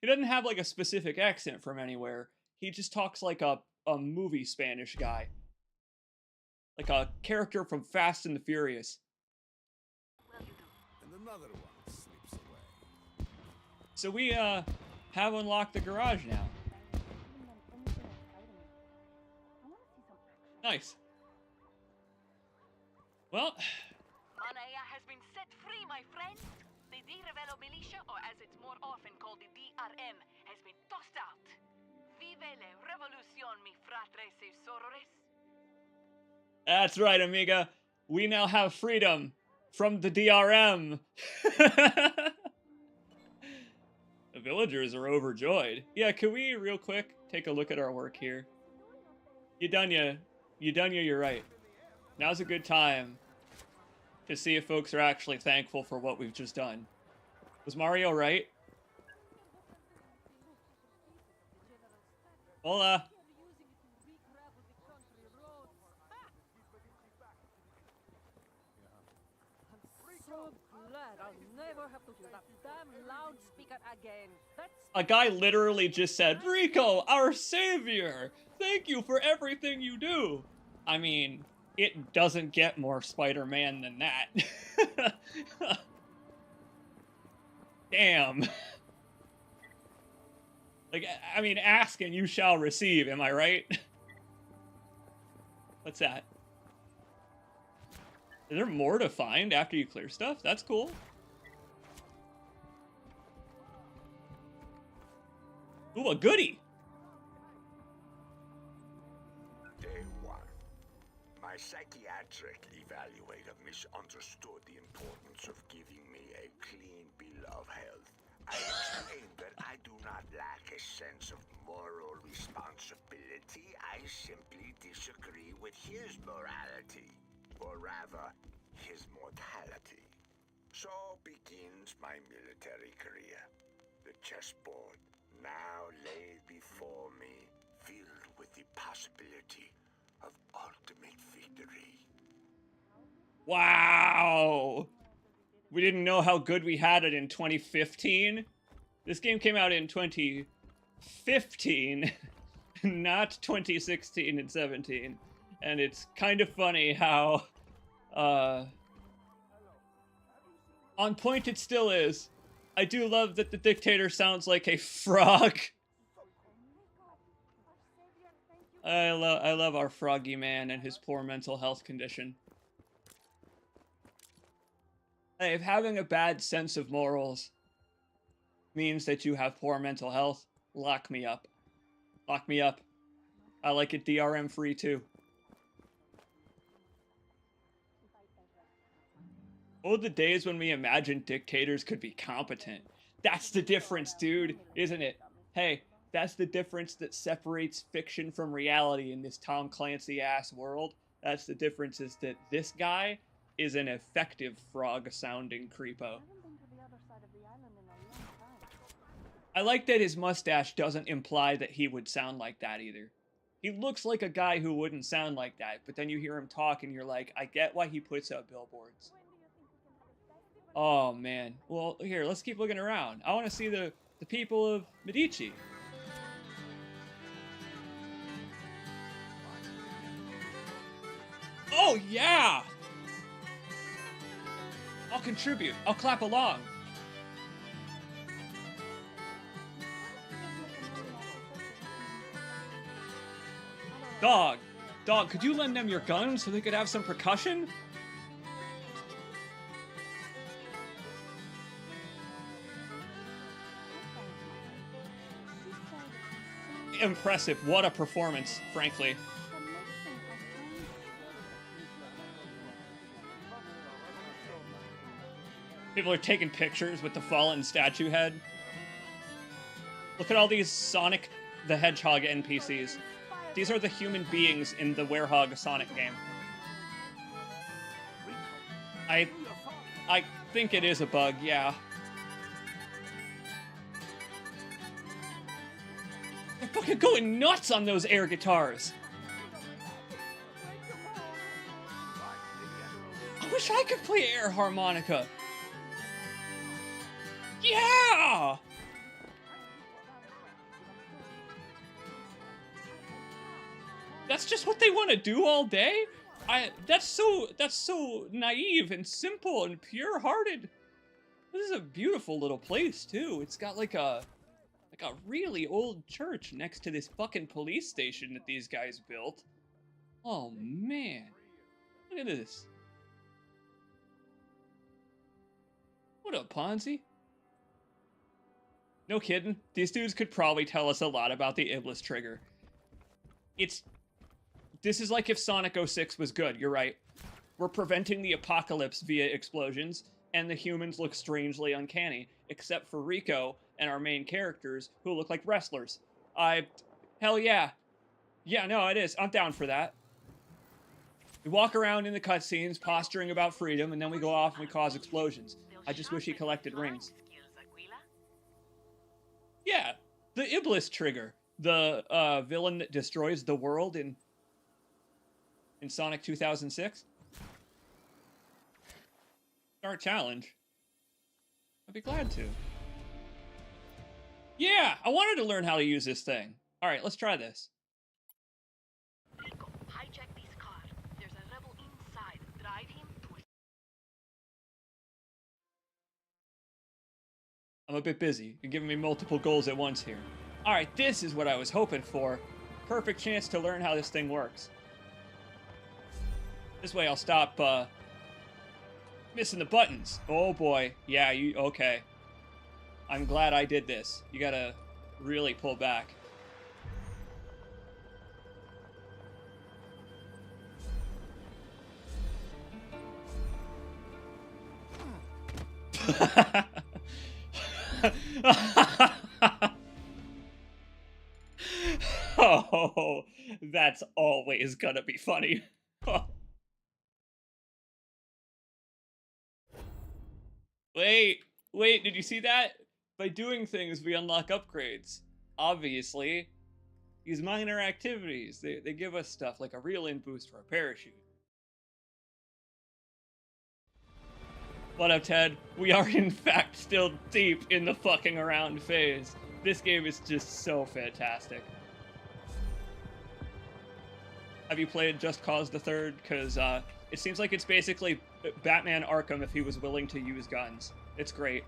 He doesn't have, like, a specific accent from anywhere. He just talks like a movie Spanish guy. Like a character from Fast and the Furious. And another one slips away. So we, have unlocked the garage now. Nice. Well, Manaya has been set free, my friend. The Di Ravello militia, or as it's more often called the DRM, has been tossed out. Vive la revolucion, mi fratres y sorores. that's right, amiga. We now have freedom from the DRM. The villagers are overjoyed. Yeah, can we, real quick, take a look at our work here? You're right. Now's a good time to see if folks are actually thankful for what we've just done. Was Mario right? Hola. So glad I'll never have to hear that damn loudspeaker again. That's A guy literally just said, Rico, our savior! Thank you for everything you do! I mean, it doesn't get more Spider-Man than that. Damn. Like, I mean, ask and you shall receive, am I right? What's that? Is there more to find after you clear stuff? That's cool. Ooh, a goodie! Day 1. My psychiatric evaluator misunderstood the importance of giving me a clean bill of health. I explained that I do not lack a sense of moral responsibility. I simply disagree with his morality, or rather, his mortality. So begins my military career. The chessboard now laid before me, filled with the possibility of ultimate victory. Wow! We didn't know how good we had it in 2015. This game came out in 2015, not 2016 and 17. And it's kind of funny how, on point it still is. I do love that the dictator sounds like a frog. I love our froggy man and his poor mental health condition. Hey, if having a bad sense of morals means that you have poor mental health, lock me up. Lock me up. I like it DRM free too. Oh, the days when we imagined dictators could be competent. That's the difference, dude, isn't it? Hey, that's the difference that separates fiction from reality in this Tom Clancy ass world. That's the difference, is that this guy is an effective frog sounding creepo. I like that his mustache doesn't imply that he would sound like that either. He looks like a guy who wouldn't sound like that, but then you hear him talk and you're like, I get why he puts out billboards. Oh man. Well, here, let's keep looking around. I want to see the people of Medici. Oh yeah! I'll contribute. I'll clap along. Dog, could you lend them your gun so they could have some percussion? Impressive. What a performance, frankly. People are taking pictures with the fallen statue head. Look at all these Sonic the Hedgehog NPCs. These are the human beings in the Werehog Sonic game. I think it is a bug, yeah. They're fucking going nuts on those air guitars. I wish I could play air harmonica. Yeah! That's just what they want to do all day? That's so naive and simple and pure-hearted. This is a beautiful little place too. It's got like a really old church next to this fucking police station that these guys built. Oh man. Look at this. What up, Ponzi? No kidding. These dudes could probably tell us a lot about the Iblis trigger. This is like if Sonic 06 was good, you're right. We're preventing the apocalypse via explosions, and the humans look strangely uncanny, except for Rico and our main characters, who look like wrestlers. Hell yeah. Yeah, no, it is. I'm down for that. We walk around in the cutscenes, posturing about freedom, and then we go off and we cause explosions. I just wish he collected rings. Yeah, the Iblis trigger. The villain that destroys the world in Sonic 2006. Start challenge. I'd be glad to. Yeah, I wanted to learn how to use this thing. All right, let's try this. Rico, hijack this car. There's a rebel inside. Drive him to a... I'm a bit busy. You're giving me multiple goals at once here. All right, this is what I was hoping for. Perfect chance to learn how this thing works. This way I'll stop, missing the buttons. Oh boy. Yeah, okay. I'm glad I did this. You gotta really pull back. Oh, that's always gonna be funny. Wait, did you see that? By doing things, we unlock upgrades. Obviously. These minor activities, they give us stuff like a real-in boost for a parachute. What up, Ted? We are in fact still deep in the fucking around phase. This game is just so fantastic. Have you played Just Cause the Third? Because it seems like it's basically Batman Arkham if he was willing to use guns. It's great.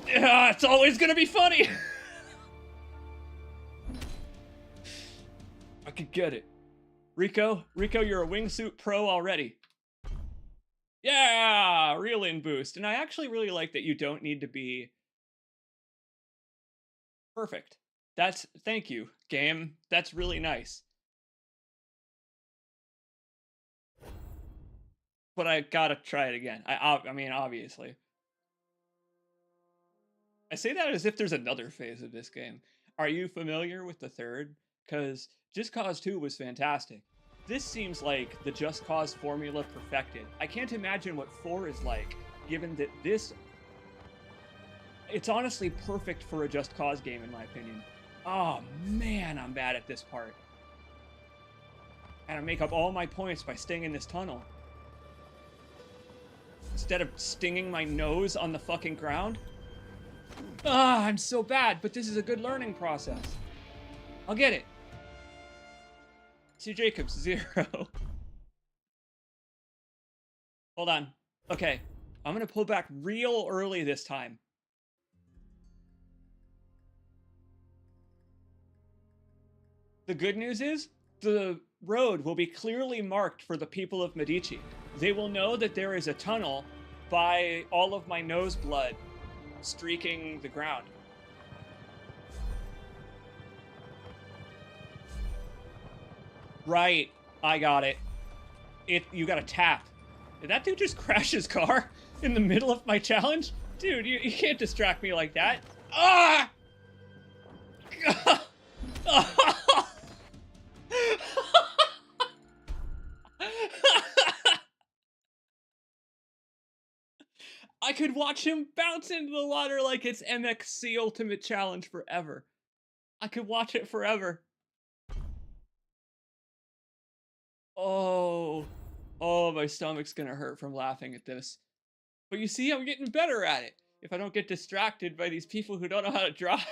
Yeah, it's always gonna be funny! I could get it. Rico, you're a wingsuit pro already. Yeah, real in boost. And I actually really like that you don't need to be perfect. Thank you, game. That's really nice. But I gotta try it again. I mean, obviously. I say that as if there's another phase of this game. Are you familiar with the third? Because Just Cause 2 was fantastic. This seems like the Just Cause formula perfected. I can't imagine what 4 is like, given that this... It's honestly perfect for a Just Cause game, in my opinion. Oh man, I'm bad at this part. And I make up all my points by staying in this tunnel. Instead of stinging my nose on the fucking ground. Ah, I'm so bad, but this is a good learning process. I'll get it. C. Jacobs, 0. Hold on. Okay, I'm gonna pull back real early this time. The good news is, the road will be clearly marked for the people of Medici. They will know that there is a tunnel by all of my nose blood streaking the ground. Right, I got it. You gotta tap. Did that dude just crash his car in the middle of my challenge? Dude, you can't distract me like that. Ah! I could watch him bounce into the water like it's MXC Ultimate Challenge forever. I could watch it forever. Oh, my stomach's gonna hurt from laughing at this. But you see, I'm getting better at it. If I don't get distracted by these people who don't know how to drive.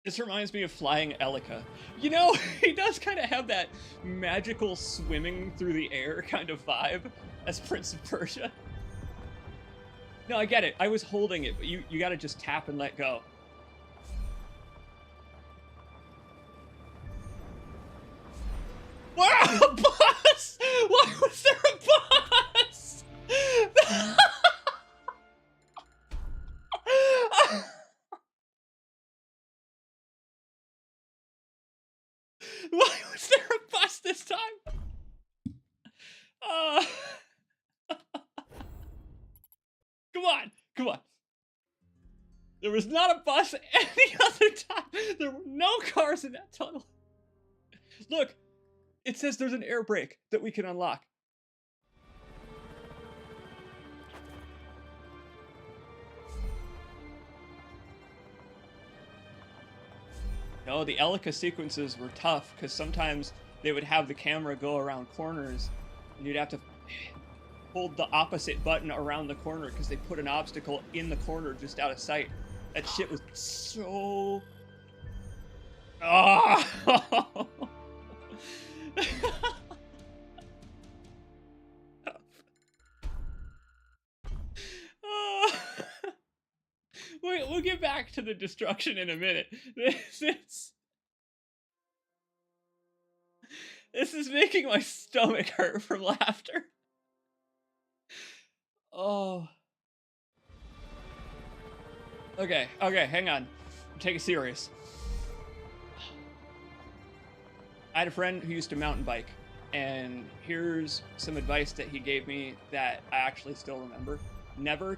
This reminds me of Flying Elika. You know, he does kind of have that magical swimming through the air kind of vibe as Prince of Persia. No, I get it. I was holding it, but you gotta just tap and let go. Wow, a bus! Why was there a bus? Why was there a bus this time? Come on, come on. There was not a bus any other time. There were no cars in that tunnel. Look, it says there's an air brake that we can unlock. No, the Elika sequences were tough because sometimes they would have the camera go around corners and you'd have to hold the opposite button around the corner because they put an obstacle in the corner just out of sight. That shit was so... Oh! We'll get back to the destruction in a minute. This is making my stomach hurt from laughter. Oh. Okay, hang on. Take it serious. I had a friend who used to mountain bike, and here's some advice that he gave me that I actually still remember. Never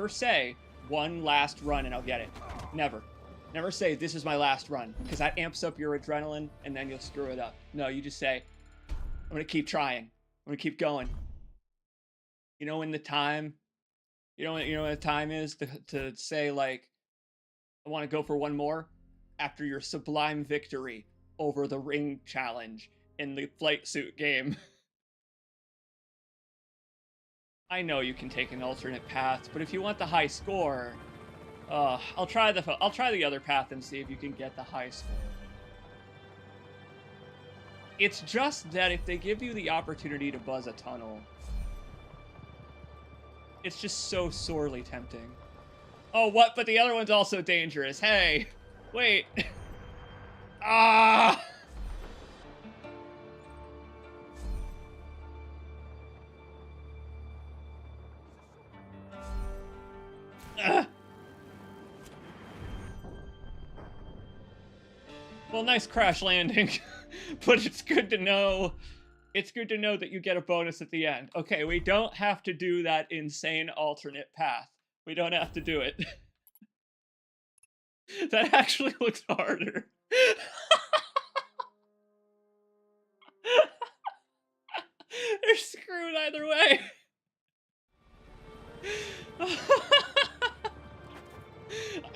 say one last run and I'll get it. Never say this is my last run, because that amps up your adrenaline and then you'll screw it up. No, you just say, I'm gonna keep trying. I'm gonna keep going. You know when the time, you know when the time is to say, like, I want to go for one more after your sublime victory over the ring challenge in the flight suit game. I know you can take an alternate path, but if you want the high score, I'll try the other path and see if you can get the high score. It's just that if they give you the opportunity to buzz a tunnel, it's just so sorely tempting. Oh, what? But the other one's also dangerous. Hey, wait. Ah! Well, nice crash landing, but it's good to know. It's good to know that you get a bonus at the end. Okay, we don't have to do that insane alternate path. We don't have to do it. That actually looks harder. They're screwed either way.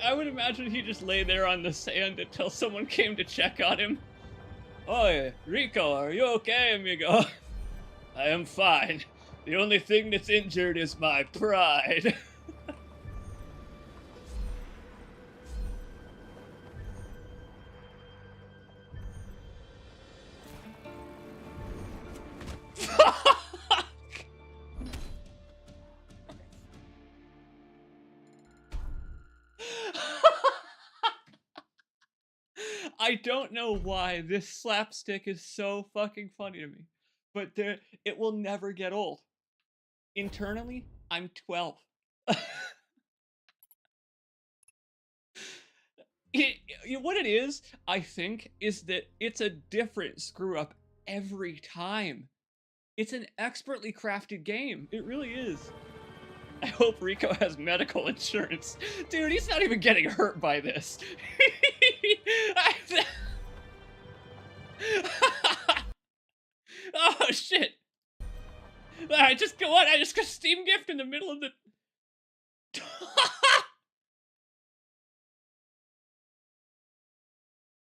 I would imagine he just lay there on the sand until someone came to check on him. Oi, Rico, are you okay, amigo? I am fine. The only thing that's injured is my pride. I don't know why this slapstick is so fucking funny to me, but it will never get old. Internally, I'm 12. What it is, I think, is that it's a different screw up every time. It's an expertly crafted game. It really is. I hope Rico has medical insurance. Dude, he's not even getting hurt by this. Oh, shit. I just got Steam Gift in the middle of the...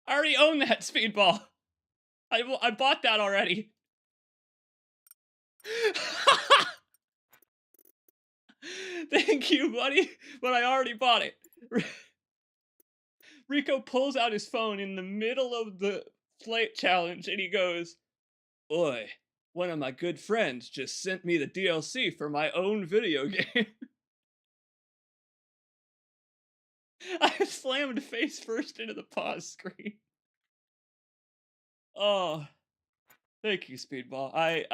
I already own that speedball. I bought that already. Thank you, buddy, but I already bought it. Rico pulls out his phone in the middle of the flight challenge and he goes, "Oi, one of my good friends just sent me the DLC for my own video game." I slammed face first into the pause screen. Oh, thank you, Speedball. I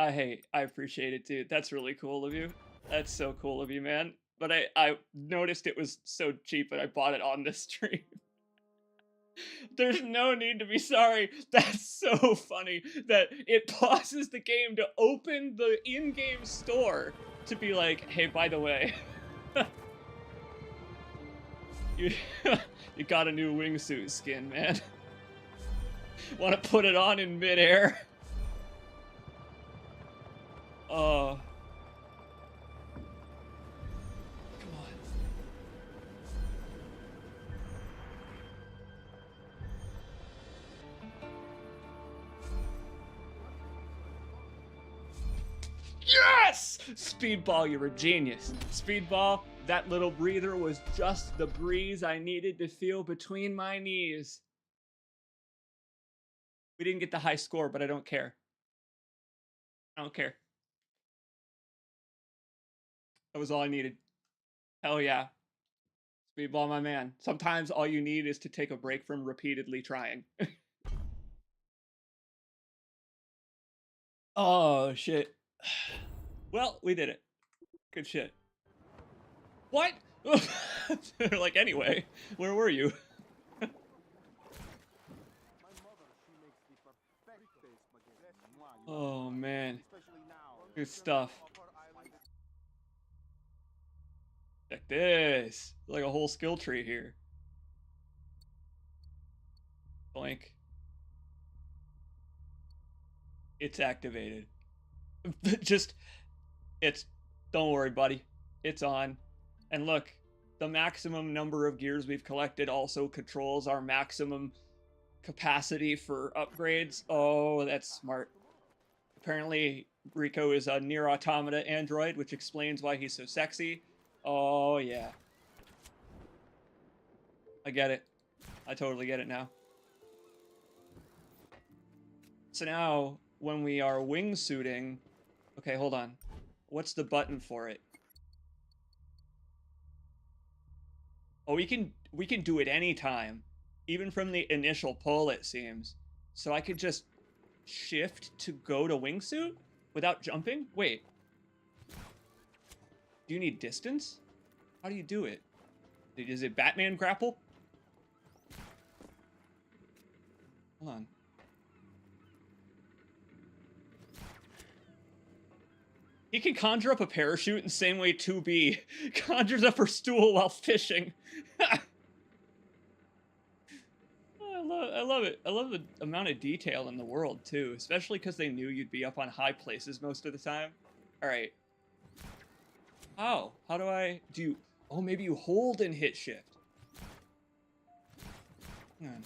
appreciate it, dude. That's really cool of you. That's so cool of you, man. But I noticed it was so cheap and I bought it on this stream. There's no need to be sorry. That's so funny that it pauses the game to open the in-game store to be like, hey, by the way, you got a new wingsuit skin, man. Want to put it on in midair? Oh. Come on. Yes! Speedball, you're a genius. Speedball, that little breather was just the breeze I needed to feel between my knees. We didn't get the high score, but I don't care. I don't care. That was all I needed. Hell yeah. Speedball, my man. Sometimes all you need is to take a break from repeatedly trying. Oh, shit. Well, we did it. Good shit. What? Like, anyway, where were you? Oh, man. Good stuff. Check this. Like a whole skill tree here. Blank. It's activated. Don't worry, buddy. It's on. And look, the maximum number of gears we've collected also controls our maximum capacity for upgrades. Oh, that's smart. Apparently, Rico is a Nier Automata android, which explains why he's so sexy. Oh, yeah. I get it. I totally get it now. So now, when we are wingsuiting... Okay, hold on. What's the button for it? Oh, we can do it anytime. Even from the initial pull, it seems. So I could just shift to go to wingsuit without jumping? Wait. Do you need distance? How do you do it? Is it Batman grapple? Hold on. He can conjure up a parachute in the same way 2B conjures up her stool while fishing. I love it. I love the amount of detail in the world, too. Especially because they knew you'd be up on high places most of the time. Alright. Oh, how do I... do you... oh, maybe you hold and hit shift. Hang on.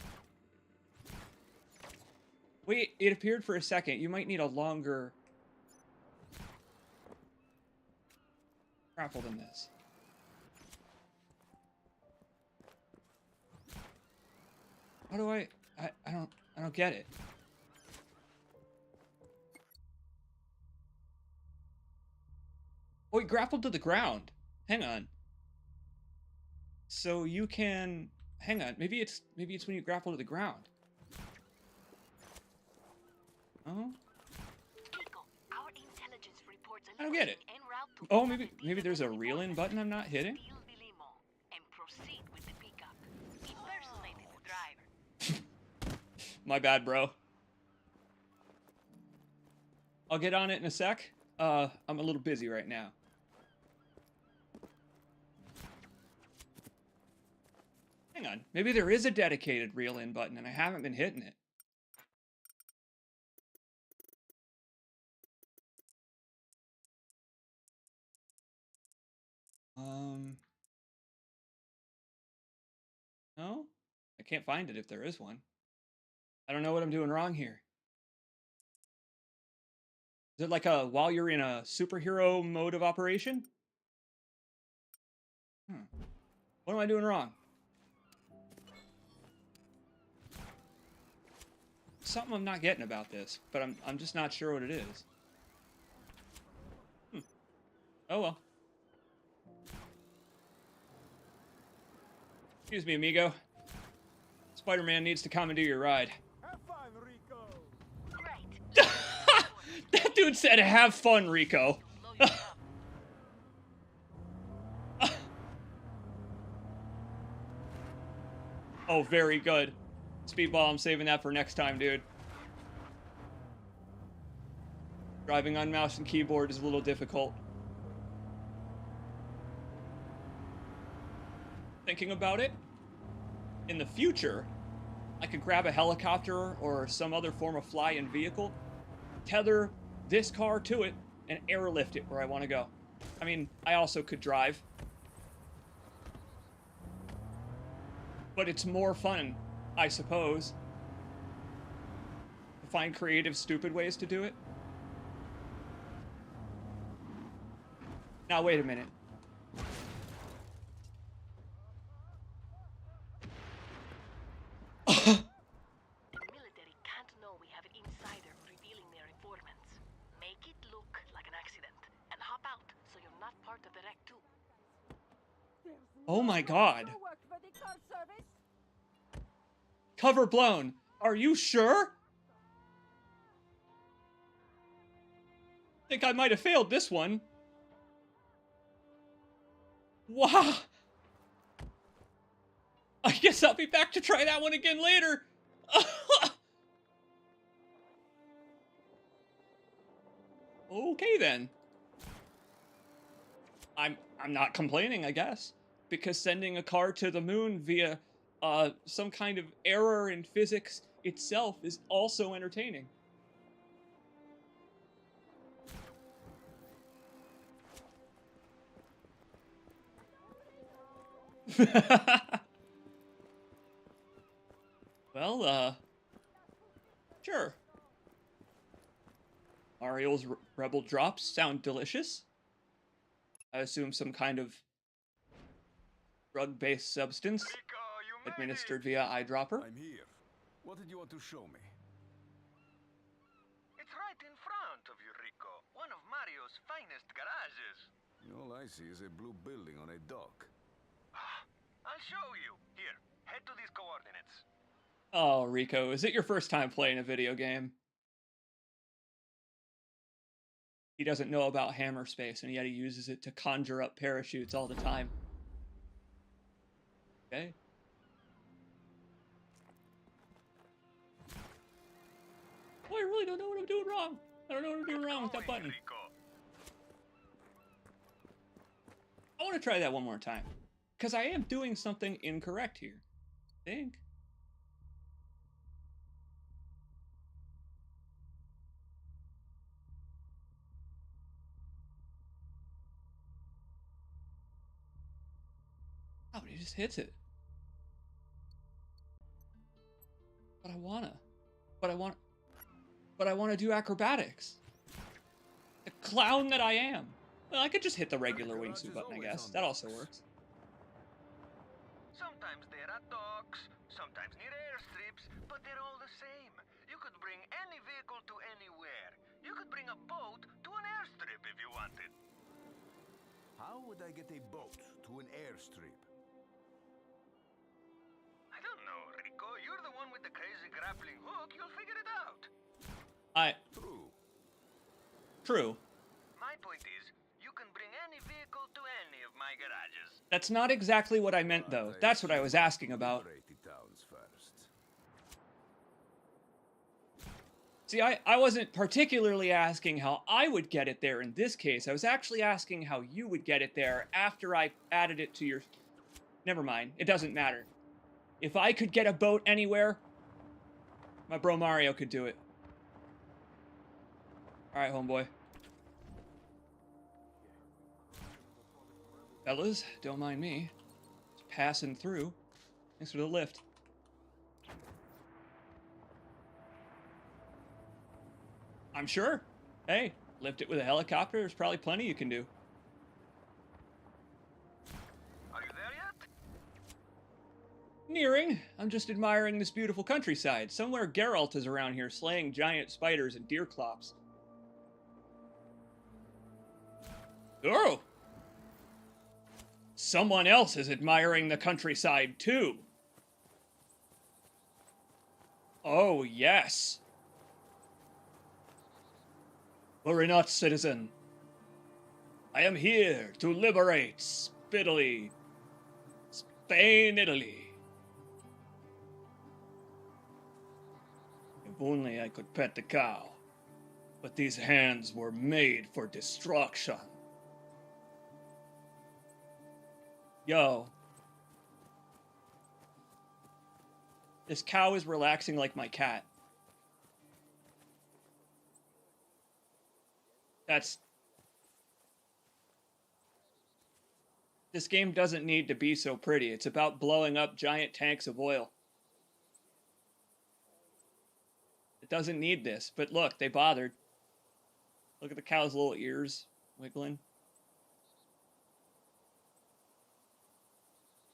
Wait, it appeared for a second. You might need a longer... grapple than this. How do I don't get it. Oh, he grappled to the ground. Hang on. So you can hang on. Maybe it's when you grapple to the ground. Oh. Our intelligence reports I don't get it. Oh, maybe there's a reel-in button I'm not hitting. And proceed with the pickup. Impersonating the driver. My bad, bro. I'll get on it in a sec. I'm a little busy right now. Hang on. Maybe there is a dedicated reel-in button and I haven't been hitting it. No? I can't find it if there is one. I don't know what I'm doing wrong here. Is it like a while you're in a superhero mode of operation? What am I doing wrong? Something I'm not getting about this, but I'm just not sure what it is. Oh well. Excuse me, amigo. Spider-Man needs to come and do your ride. Have fun, Rico. Great. That dude said, "Have fun, Rico." Oh, very good. Speedball, I'm saving that for next time, dude. Driving on mouse and keyboard is a little difficult. Thinking about it, in the future, I could grab a helicopter or some other form of fly-in vehicle, tether this car to it, and airlift it where I want to go. I mean, I also could drive. But it's more fun, I suppose, to find creative, stupid ways to do it. Now, wait a minute. The military can't know we have an insider revealing their informants. Make it look like an accident and hop out so you're not part of the wreck too. Oh my god. Cover blown. Are you sure? Think I might have failed this one. Wow. I guess I'll be back to try that one again later. Okay then. I'm not complaining, I guess, because sending a car to the moon via some kind of error in physics itself is also entertaining. Well, sure. Mario's Rebel drops sound delicious. I assume some kind of drug-based substance Rico, administered via eyedropper. I'm here. What did you want to show me? It's right in front of you, Rico. One of Mario's finest garages. All I see is a blue building on a dock. I'll show you. Here, head to these coordinates. Oh, Rico, is it your first time playing a video game? He doesn't know about hammer space, and yet he uses it to conjure up parachutes all the time. Okay. don't know what I'm doing wrong. I don't know what I'm doing wrong with that button. I want to try that one more time. Because I am doing something incorrect here. I think. Oh, he just hits it. But I wanna do acrobatics. The clown that I am. Well, I could just hit the regular wingsuit button, I guess. That also works. Sometimes there are docks, sometimes near airstrips, but they're all the same. You could bring any vehicle to anywhere. You could bring a boat to an airstrip if you wanted. How would I get a boat to an airstrip? I don't know, Rico. You're the one with the crazy grappling hook. You'll figure it out. True. My point is, you can bring any vehicle to any of my garages. That's not exactly what I meant, though. That's what I was asking about. See, I wasn't particularly asking how I would get it there in this case. I was actually asking how you would get it there after I added it to your... Never mind. It doesn't matter. If I could get a boat anywhere, my bro Mario could do it. Alright, homeboy. Fellas, don't mind me. Just passing through. Thanks for the lift. I'm sure. Hey, lift it with a helicopter. There's probably plenty you can do. Are you there yet? Nearing. I'm just admiring this beautiful countryside. Somewhere Geralt is around here slaying giant spiders and deer clops. Oh! Someone else is admiring the countryside, too. Oh, yes. Worry not, citizen. I am here to liberate Spittily. Spain, Italy. If only I could pet the cow. But these hands were made for destruction. Yo. This cow is relaxing like my cat. This game doesn't need to be so pretty. It's about blowing up giant tanks of oil. It doesn't need this, but look, they bothered. Look at the cow's little ears wiggling.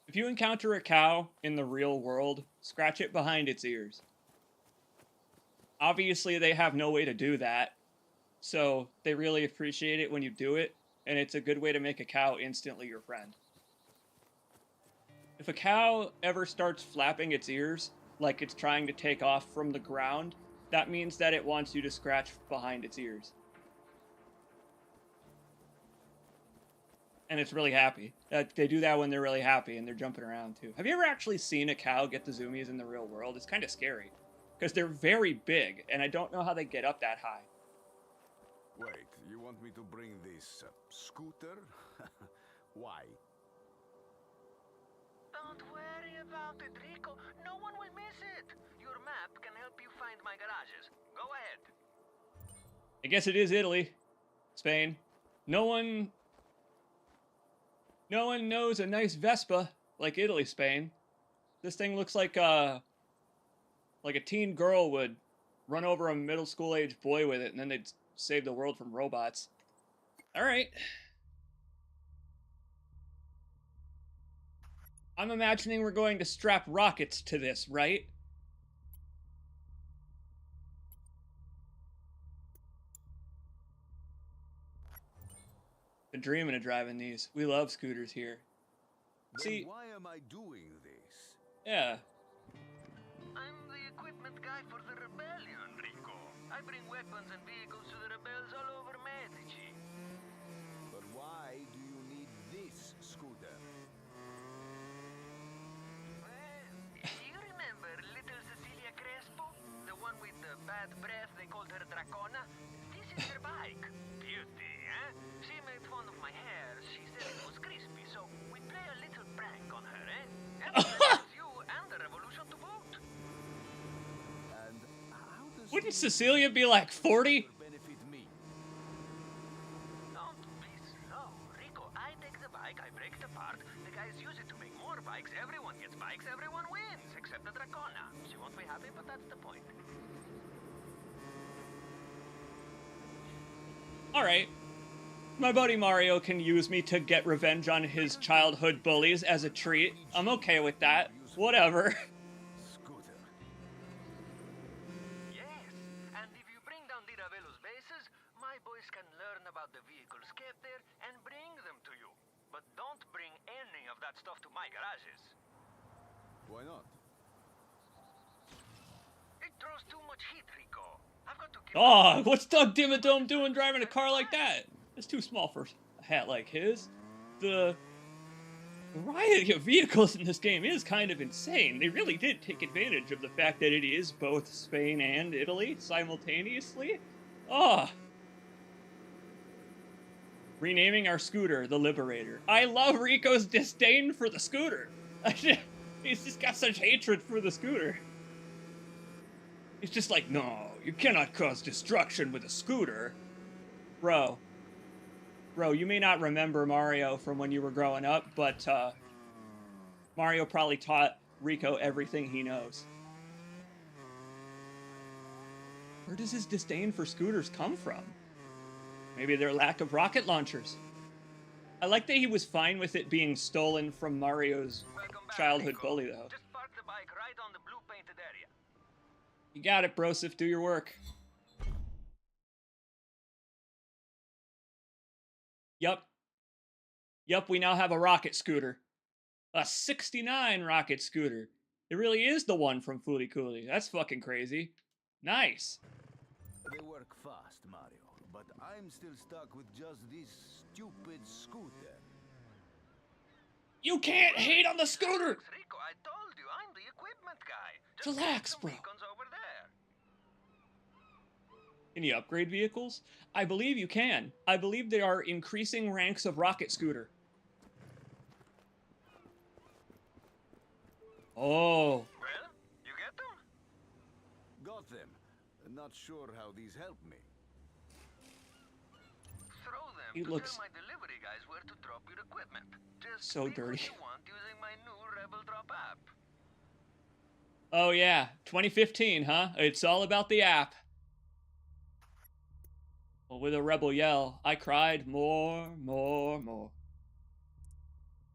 If you encounter a cow in the real world, scratch it behind its ears. Obviously, they have no way to do that, so they really appreciate it when you do it, and it's a good way to make a cow instantly your friend. If a cow ever starts flapping its ears, like it's trying to take off from the ground, that means that it wants you to scratch behind its ears. And it's really happy. They do that when they're really happy, and they're jumping around, too. Have you ever actually seen a cow get the zoomies in the real world? It's kind of scary. Because they're very big, and I don't know how they get up that high. Wait, you want me to bring this scooter? Why? Don't worry about it, Rico. No one will miss it. Your map can help you find my garages. Go ahead. I guess it is Italy. Spain. No one knows a nice Vespa like Italy, Spain. This thing looks like a teen girl would run over a middle school age boy with it, and then they'd save the world from robots. All right. I'm imagining we're going to strap rockets to this, right? Been dreaming of driving these. We love scooters here. Then why am I doing this? Yeah. I'm the equipment guy for the rebellion, Rico. I bring weapons and vehicles to the rebels all over Medici. But why do you need this scooter? Well, you remember little Cecilia Crespo? The one with the bad breath that called her Dracona. This is her bike. Beauty, eh? She made fun of my hair. She said it was crispy, so we play a little prank on her, eh? And it allows you and the revolution to vote. And how does Wouldn't Cecilia be like 40? benefit me? Don't be slow. Rico, I take the bike, I break it apart. The guys use it to make more bikes. Everyone gets bikes, everyone wins. Except the Dracona. She won't be happy, but that's the point. Alright. My buddy Mario can use me to get revenge on his childhood bullies as a treat. I'm okay with that. Whatever. Scooter. Yes, and if you bring down the Ravello's bases, my boys can learn about the vehicles kept there and bring them to you. But don't bring any of that stuff to my garages. Why not? It throws too much heat, Rico. I've got to keep... Oh, what's Doug Dimmadome doing driving a car like that? It's too small for a hat like his. The variety of vehicles in this game is kind of insane. They really did take advantage of the fact that it is both Spain and Italy simultaneously. Oh. Renaming our scooter the Liberator. I love Rico's disdain for the scooter. He's just got such hatred for the scooter. He's just like, no, you cannot cause destruction with a scooter. Bro, you may not remember Mario from when you were growing up, but Mario probably taught Rico everything he knows. Where does his disdain for scooters come from? Maybe their lack of rocket launchers. I like that he was fine with it being stolen from Mario's childhood bully, though. Just park the bike right on the blue painted area. You got it, Brosif. Do your work. Yup, we now have a rocket scooter. A 69 rocket scooter. It really is the one from Fooly Cooly. That's fucking crazy. Nice. They work fast, Mario, but I'm still stuck with just this stupid scooter. You can't hate on the scooter! Rico, I told you, I'm the equipment guy. Relax, Just bro. beacons over there. Can you upgrade vehicles? I believe you can. I believe there are increasing ranks of rocket scooter. Oh. Well, you get them? Got them. Not sure how these help me. Throw them He to looks tell my delivery guys where to drop your equipment. Just so pick what dirty. you want using my new Rebel Drop app. Oh yeah, 2015, huh? It's all about the app. Well, with a rebel yell, I cried more.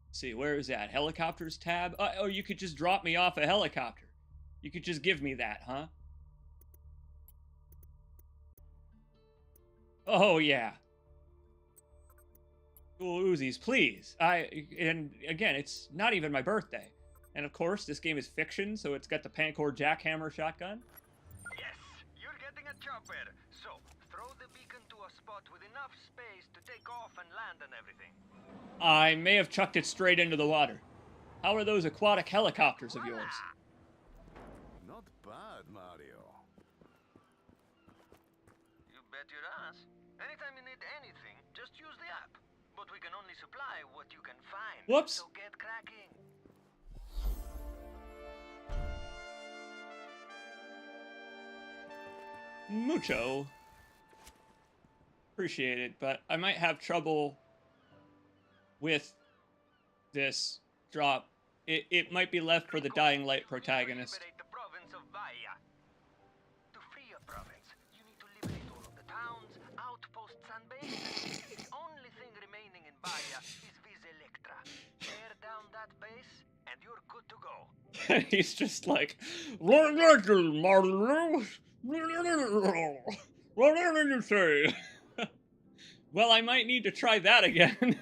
Let's see, where is that? Helicopters tab? Oh, you could just drop me off a helicopter. You could just give me that, huh? Oh yeah. Cool Uzis, please. And again, it's not even my birthday. And of course, this game is fiction, so it's got the Pancor jackhammer shotgun. Yes, you're getting a chopper. So, throw the beacon to a spot with enough space to take off and land and everything. I may have chucked it straight into the water. How are those aquatic helicopters of yours? Not bad, Mario. You bet your ass. Anytime you need anything, just use the app. But we can only supply what you can find. Whoops. So get cracking. Mucho. Appreciate it, but I might have trouble with this drop. It might be left for the Dying Light protagonist. Liberate the province of Bahia. To free a province, you need to liberate all of the towns, outposts, and bases. The only thing remaining in Bahia is Vis Electra. Tear down that base, and you're good to go. And he's just like, what did you say? Well, I might need to try that again.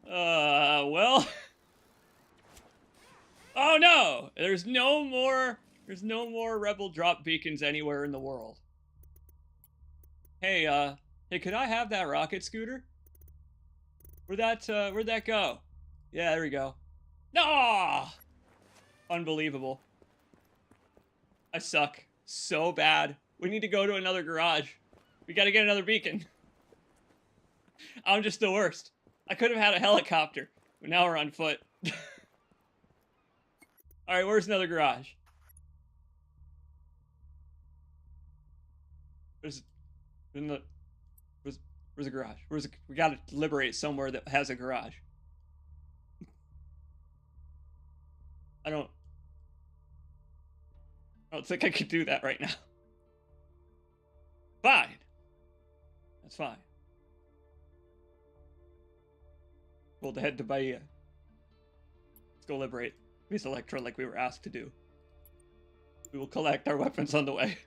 Well. Oh no! There's no more rebel drop beacons anywhere in the world. Hey, could I have that rocket scooter? Where'd that go? Yeah, there we go. No! Unbelievable. I suck. so bad. We need to go to another garage. We gotta get another beacon. I'm just the worst. I could have had a helicopter, but now we're on foot. Alright, where's another garage? Where's the garage? We gotta liberate somewhere that has a garage. I don't think I could do that right now. Fine. That's fine. We'll head to Bahia. Let's go liberate Miss Electra like we were asked to do. We will collect our weapons on the way.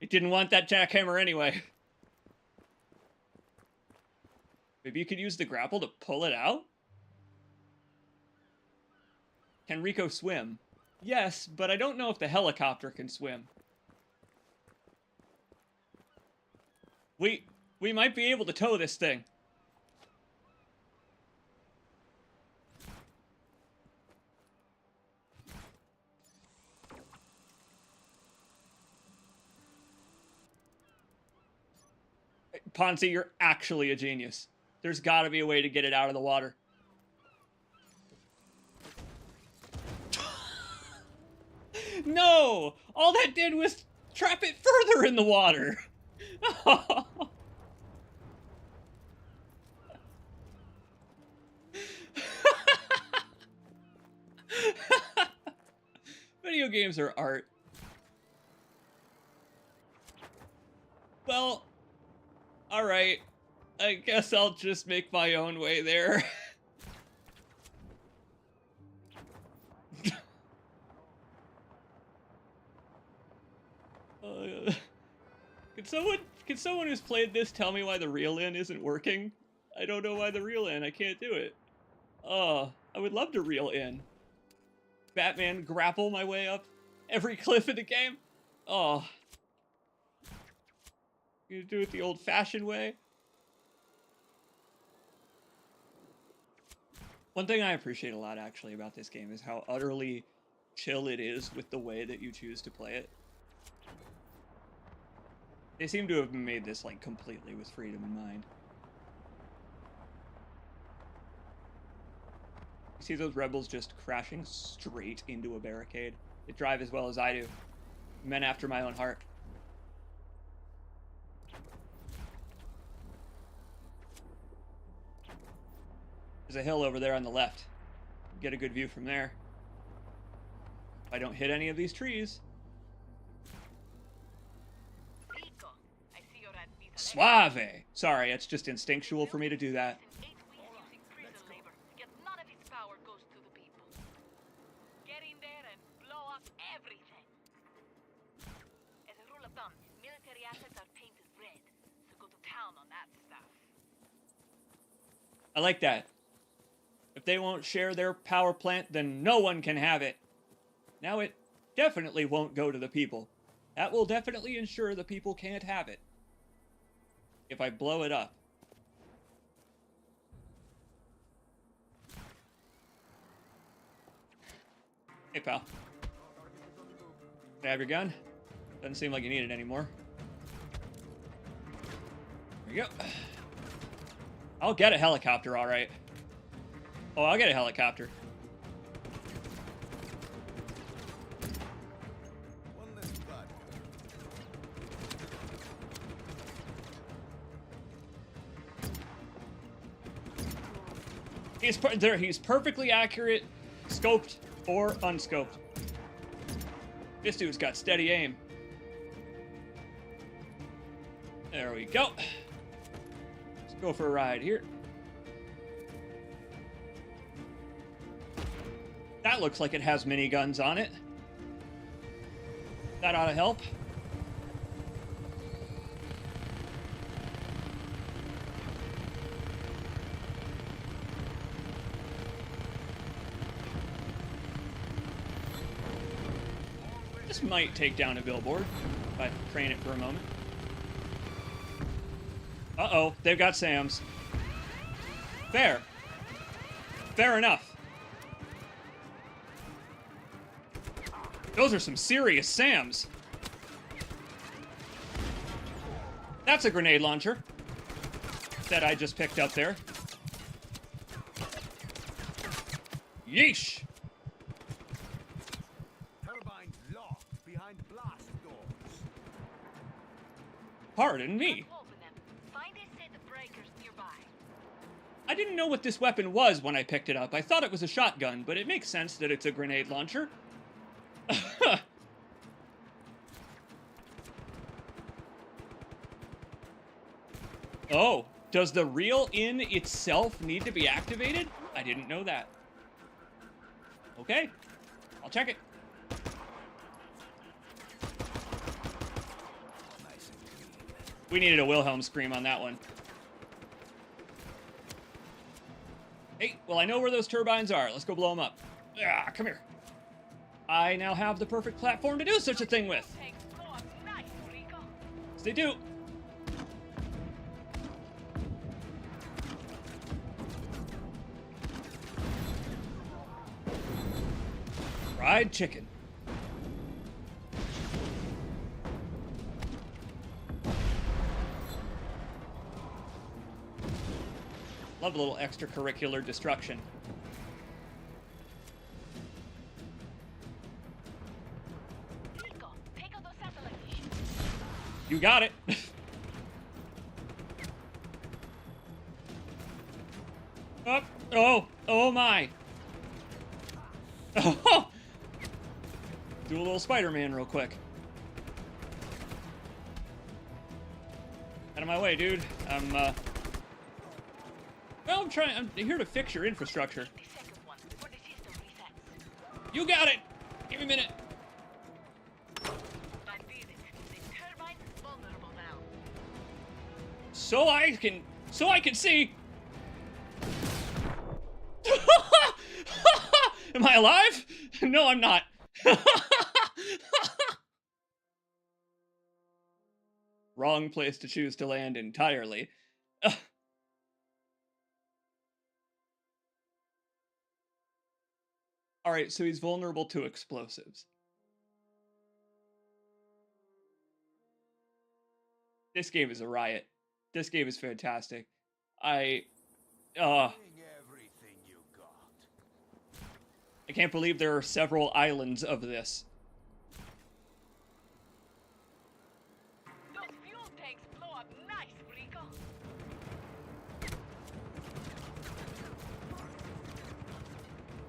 It didn't want that jackhammer anyway. Maybe you could use the grapple to pull it out? Can Rico swim? Yes, but I don't know if the helicopter can swim. We might be able to tow this thing. Ponzi, you're actually a genius. There's got to be a way to get it out of the water. No! All that did was trap it further in the water. Video games are art. Well, alright. I guess I'll just make my own way there. Can someone who's played this tell me why the reel-in isn't working? I don't know why the reel-in, I can't do it. I would love to reel in. Batman grapple my way up every cliff in the game? Oh. You do it the old-fashioned way? One thing I appreciate a lot, actually, about this game is how utterly chill it is with the way that you choose to play it. They seem to have made this, like, completely with freedom in mind. You see those rebels just crashing straight into a barricade? They drive as well as I do. Men after my own heart. There's a hill over there on the left. Get a good view from there. If I don't hit any of these trees. Suave! Sorry, it's just instinctual for me to do that. I like that. If they won't share their power plant, then no one can have it. Now it definitely won't go to the people. That will definitely ensure the people can't have it. If I blow it up. Hey, pal. Can I have your gun? Doesn't seem like you need it anymore. There you go. I'll get a helicopter, all right. Oh, I'll get a helicopter. He's perfectly accurate, scoped or unscoped. This dude's got steady aim. There we go. Let's go for a ride here. That looks like it has miniguns on it. That ought to help. This might take down a billboard if I train it for a moment. Uh-oh, they've got SAMs. Fair. Fair enough. Those are some serious SAMs. That's a grenade launcher that I just picked up there. Yeesh! Turbines locked behind blast doors. Pardon me. Open them. Find a set of breakers nearby. I didn't know what this weapon was when I picked it up. I thought it was a shotgun, but it makes sense that it's a grenade launcher. Oh, does the real inn itself need to be activated? I didn't know that. Okay, I'll check it. We needed a Wilhelm scream on that one. Hey, well, I know where those turbines are. Let's go blow them up. Ah, come here. I now have the perfect platform to do such a thing with. Tanks blow up nice, Rico. Yes, they do. Fried chicken. Love a little extracurricular destruction. Rico, take out those satellite dishes. You got it. Oh my. Oh. Do a little Spider-Man real quick. Out of my way, dude. Well, I'm here to fix your infrastructure. The second one before the system resets. You got it! Give me a minute. I did it. The turbine's vulnerable now. So I can see. Am I alive? No, I'm not. Wrong place to choose to land entirely. Alright, so he's vulnerable to explosives. This game is a riot. This game is fantastic. I can't believe there are several islands of this. Those fuel tanks blow up nice, Rico.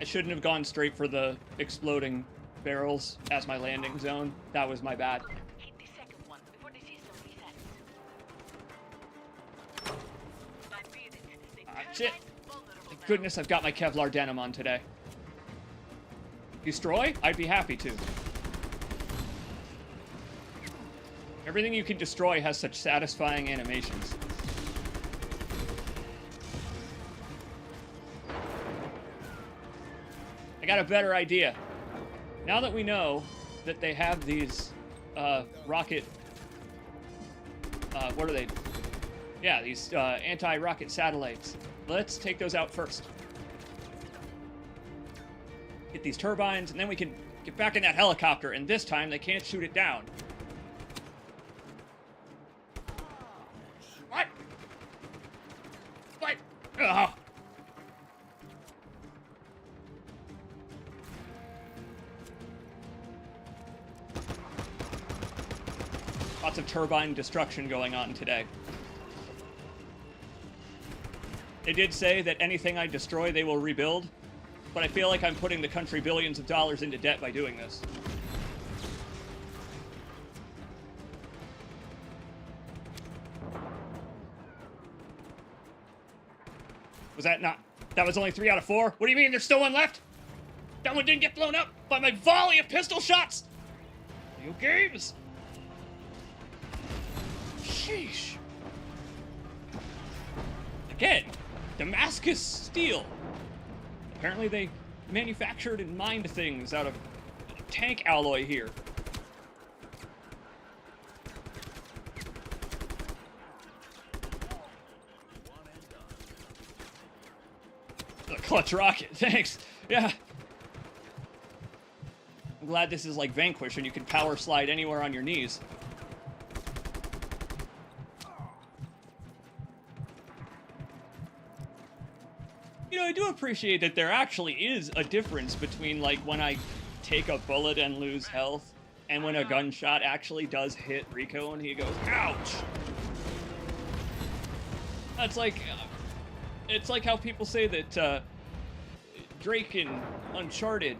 I shouldn't have gone straight for the exploding barrels as my landing zone. That was my bad. Hit the second one before the system resets. I did it. The Shit. turbine's vulnerable Thank now. goodness I've got my Kevlar denim on today. Destroy? I'd be happy to. Everything you can destroy has such satisfying animations. I got a better idea. Now that we know that they have these rocket... what are they? Yeah, these anti-rocket satellites. Let's take those out first. Get these turbines, and then we can get back in that helicopter, and this time they can't shoot it down. What? What? Ugh. Lots of turbine destruction going on today. They did say that anything I destroy, they will rebuild. But I feel like I'm putting the country billions of dollars into debt by doing this. Was that not... That was only 3 out of 4? What do you mean there's still one left? That one didn't get blown up by my volley of pistol shots! Video games! Sheesh. Again, Damascus steel. Apparently they manufactured and mined things out of tank alloy here. The clutch rocket, thanks. Yeah. I'm glad this is like Vanquish and you can power slide anywhere on your knees. I do appreciate that there actually is a difference between, like, when I take a bullet and lose health, and when a gunshot actually does hit Rico and he goes, ouch! That's like, it's like how people say that Drake in Uncharted,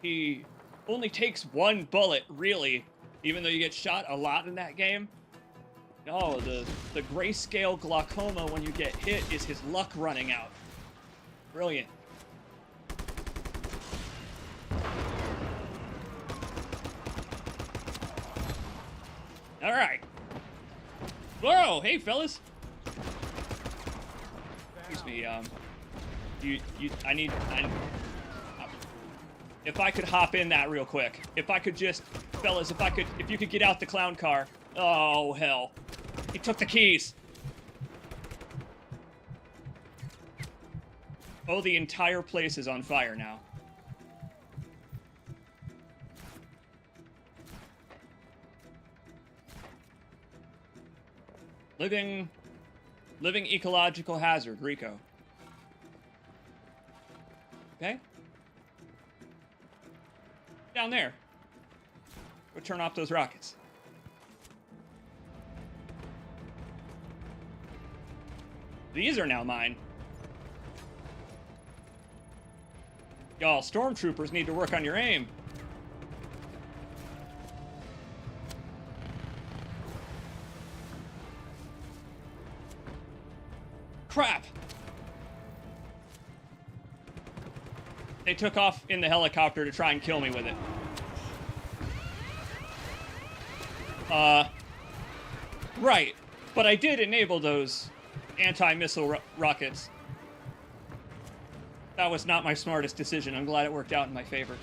he only takes one bullet, really, even though you get shot a lot in that game. Oh, the grayscale glaucoma when you get hit is his luck running out. Brilliant. All right. Whoa, hey fellas. Excuse me. If I could hop in that real quick. If I could just, fellas, if you could get out the clown car. Oh hell, he took the keys. Oh, the entire place is on fire now. Living ecological hazard, Rico. Okay. Down there. Go turn off those rockets. These are now mine. Y'all, stormtroopers need to work on your aim. Crap! They took off in the helicopter to try and kill me with it. Right. But I did enable those anti-missile rockets. That was not my smartest decision. I'm glad it worked out in my favor.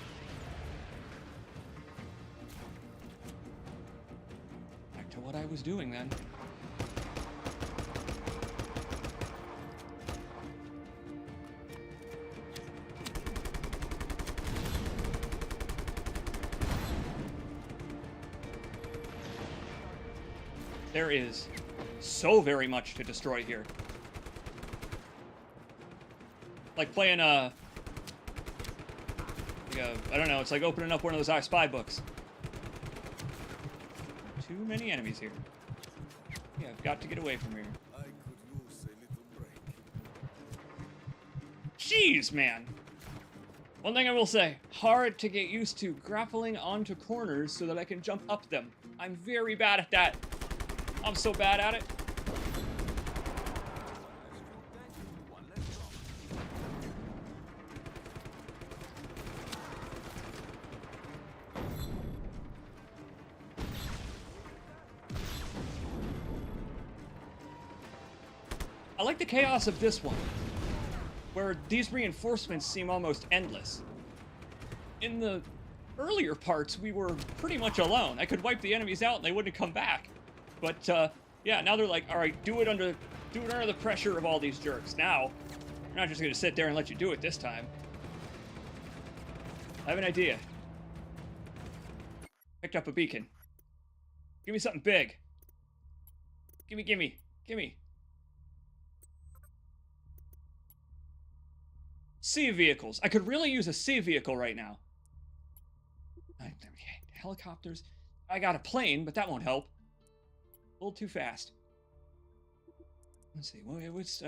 Back to what I was doing then. There is so very much to destroy here. Like playing I don't know, it's like opening up one of those I Spy books. Too many enemies here. Yeah, I've got to get away from here. I could use a little break. Jeez, man. One thing I will say, hard to get used to grappling onto corners so that I can jump up them. I'm very bad at that. I'm so bad at it. I like the chaos of this one, where these reinforcements seem almost endless. In the earlier parts, we were pretty much alone. I could wipe the enemies out and they wouldn't come back. But, yeah, now they're like, all right, do it under the pressure of all these jerks. Now, we're not just going to sit there and let you do it this time. I have an idea. Picked up a beacon. Give me something big. Gimme. Sea vehicles. I could really use a sea vehicle right now. Helicopters. I got a plane, but that won't help. A little too fast. Let's see. What's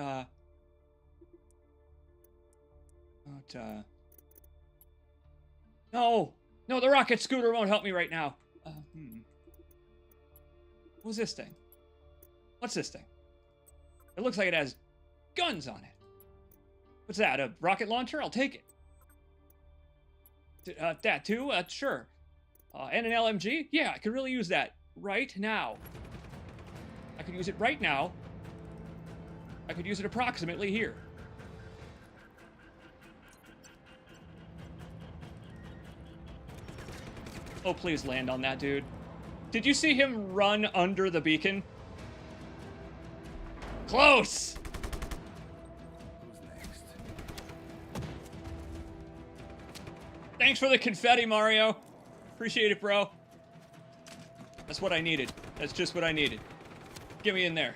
No, the rocket scooter won't help me right now. What's this thing? What's this thing? It looks like it has guns on it. What's that? A rocket launcher? I'll take it. That too? Sure. And an LMG? Yeah, I could really use that right now. I could use it right now. I could use it approximately here. Oh, please land on that dude. Did you see him run under the beacon? Close! Who's next? Thanks for the confetti, Mario. Appreciate it, bro. That's what I needed. That's just what I needed. Get me in there.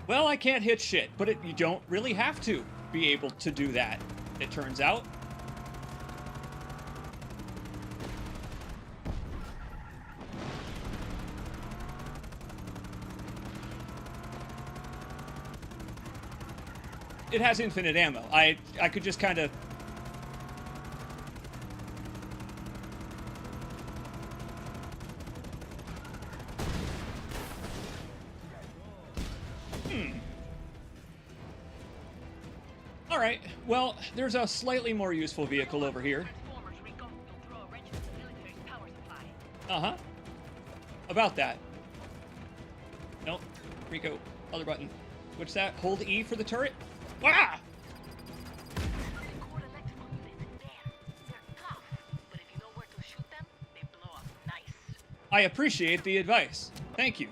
Well, I can't hit shit, but you don't really have to be able to do that, it turns out. It has infinite ammo. I could just kind of... Alright, well, there's a slightly more useful vehicle over here. Uh-huh. About that. Nope. Rico, other button. What's that? Hold E for the turret? Ah! I appreciate the advice. Thank you.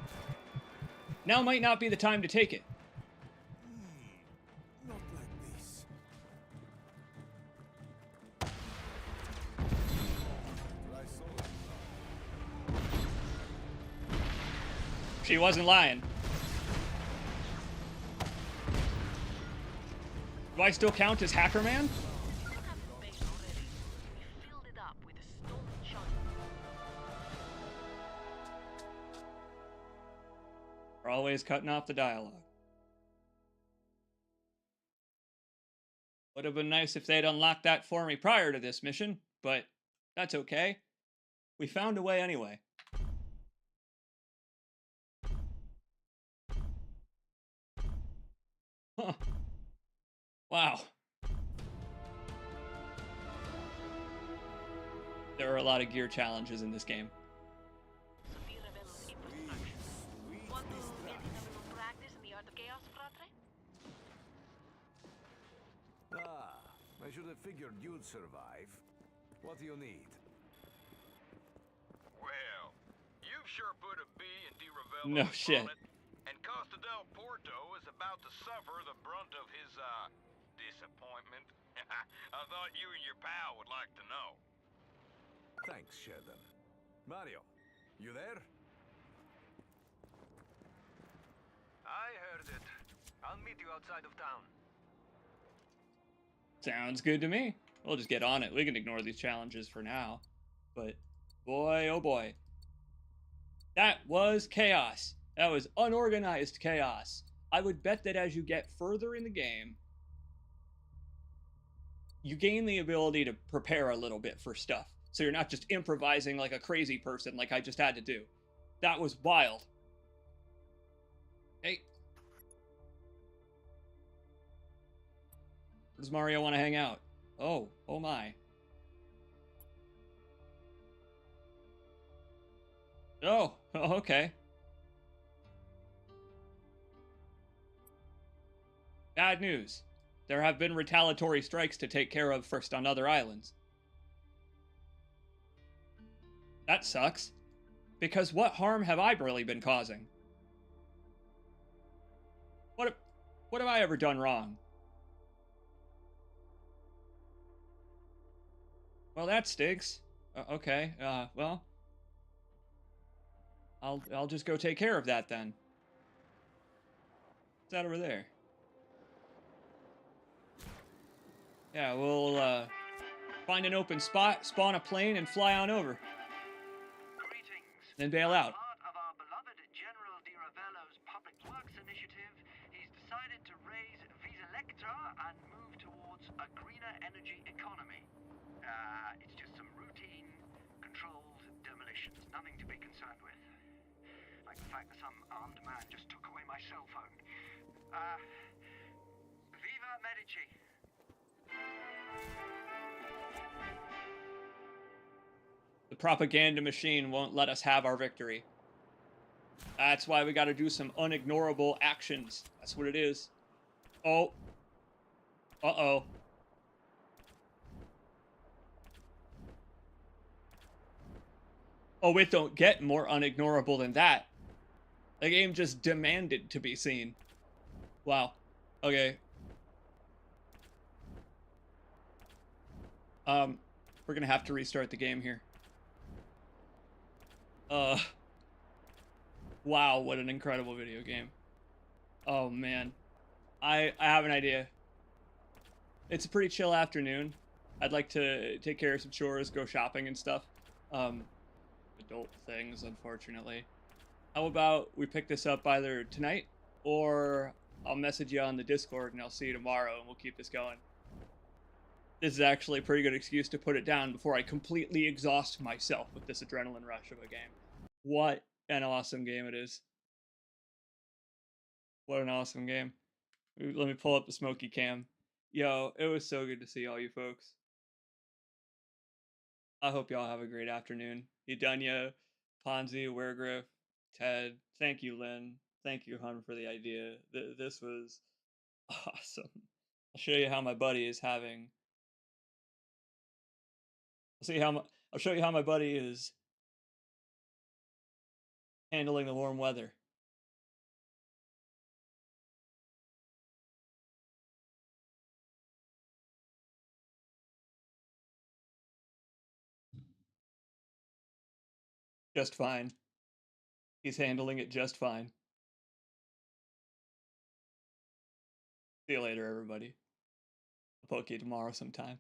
Now might not be the time to take it. Not like this. I saw it. She wasn't lying. Do I still count as Hacker Man? We're always cutting off the dialogue. Would have been nice if they'd unlocked that for me prior to this mission, but that's okay. We found a way anyway. Huh. Wow. There are a lot of gear challenges in this game. I should have figured you'd survive. What do you need? Well, you've sure put a B in Di Ravello's No shit. bonnet, and Costa del Porto is about to suffer the brunt of his, disappointment. I thought you and your pal would like to know. Thanks, Sheldon. Mario, you there? I heard it. I'll meet you outside of town. Sounds good to me. We'll just get on it. We can ignore these challenges for now. But boy, oh boy. That was chaos. That was unorganized chaos. I would bet that as you get further in the game, you gain the ability to prepare a little bit for stuff. So you're not just improvising like a crazy person like I just had to do. That was wild. Hey. Where does Mario want to hang out? Oh my. Oh, okay. Bad news. There have been retaliatory strikes to take care of first on other islands. That sucks. Because what harm have I really been causing? What have I ever done wrong? Well, that stinks. Okay, well, I'll just go take care of that then. What's that over there? Yeah, we'll find an open spot, spawn a plane, and fly on over. Greetings. Then bail out. As part of our beloved General Di Ravello's Public Works initiative, he's decided to raise Vis Electra and move towards a greener energy economy. It's just some routine, controlled demolitions. Nothing to be concerned with. Like the fact that some armed man just took away my cell phone. Viva Medici! The propaganda machine won't let us have our victory. That's why we gotta do some unignorable actions. That's what it is. Oh. Uh-oh. Oh, it don't get more unignorable than that. The game just demanded to be seen. Wow. Okay. We're gonna have to restart the game here. Wow, what an incredible video game. Oh man, I have an idea. It's a pretty chill afternoon. I'd like to take care of some chores, go shopping and stuff. Adult things, unfortunately. How about we pick this up either tonight or I'll message you on the Discord and I'll see you tomorrow and we'll keep this going. This is actually a pretty good excuse to put it down before I completely exhaust myself with this adrenaline rush of a game. What an awesome game it is. What an awesome game. Let me pull up the smoky cam. Yo, it was so good to see all you folks. I hope y'all have a great afternoon. Idunya, Ponzi, Weregriff, Ted, thank you, Lynn. Thank you, Hun, for the idea. This was awesome. I'll show you how my buddy is having. I'll show you how my buddy is handling the warm weather. Just fine. He's handling it just fine. See you later, everybody. I'll poke you tomorrow sometime.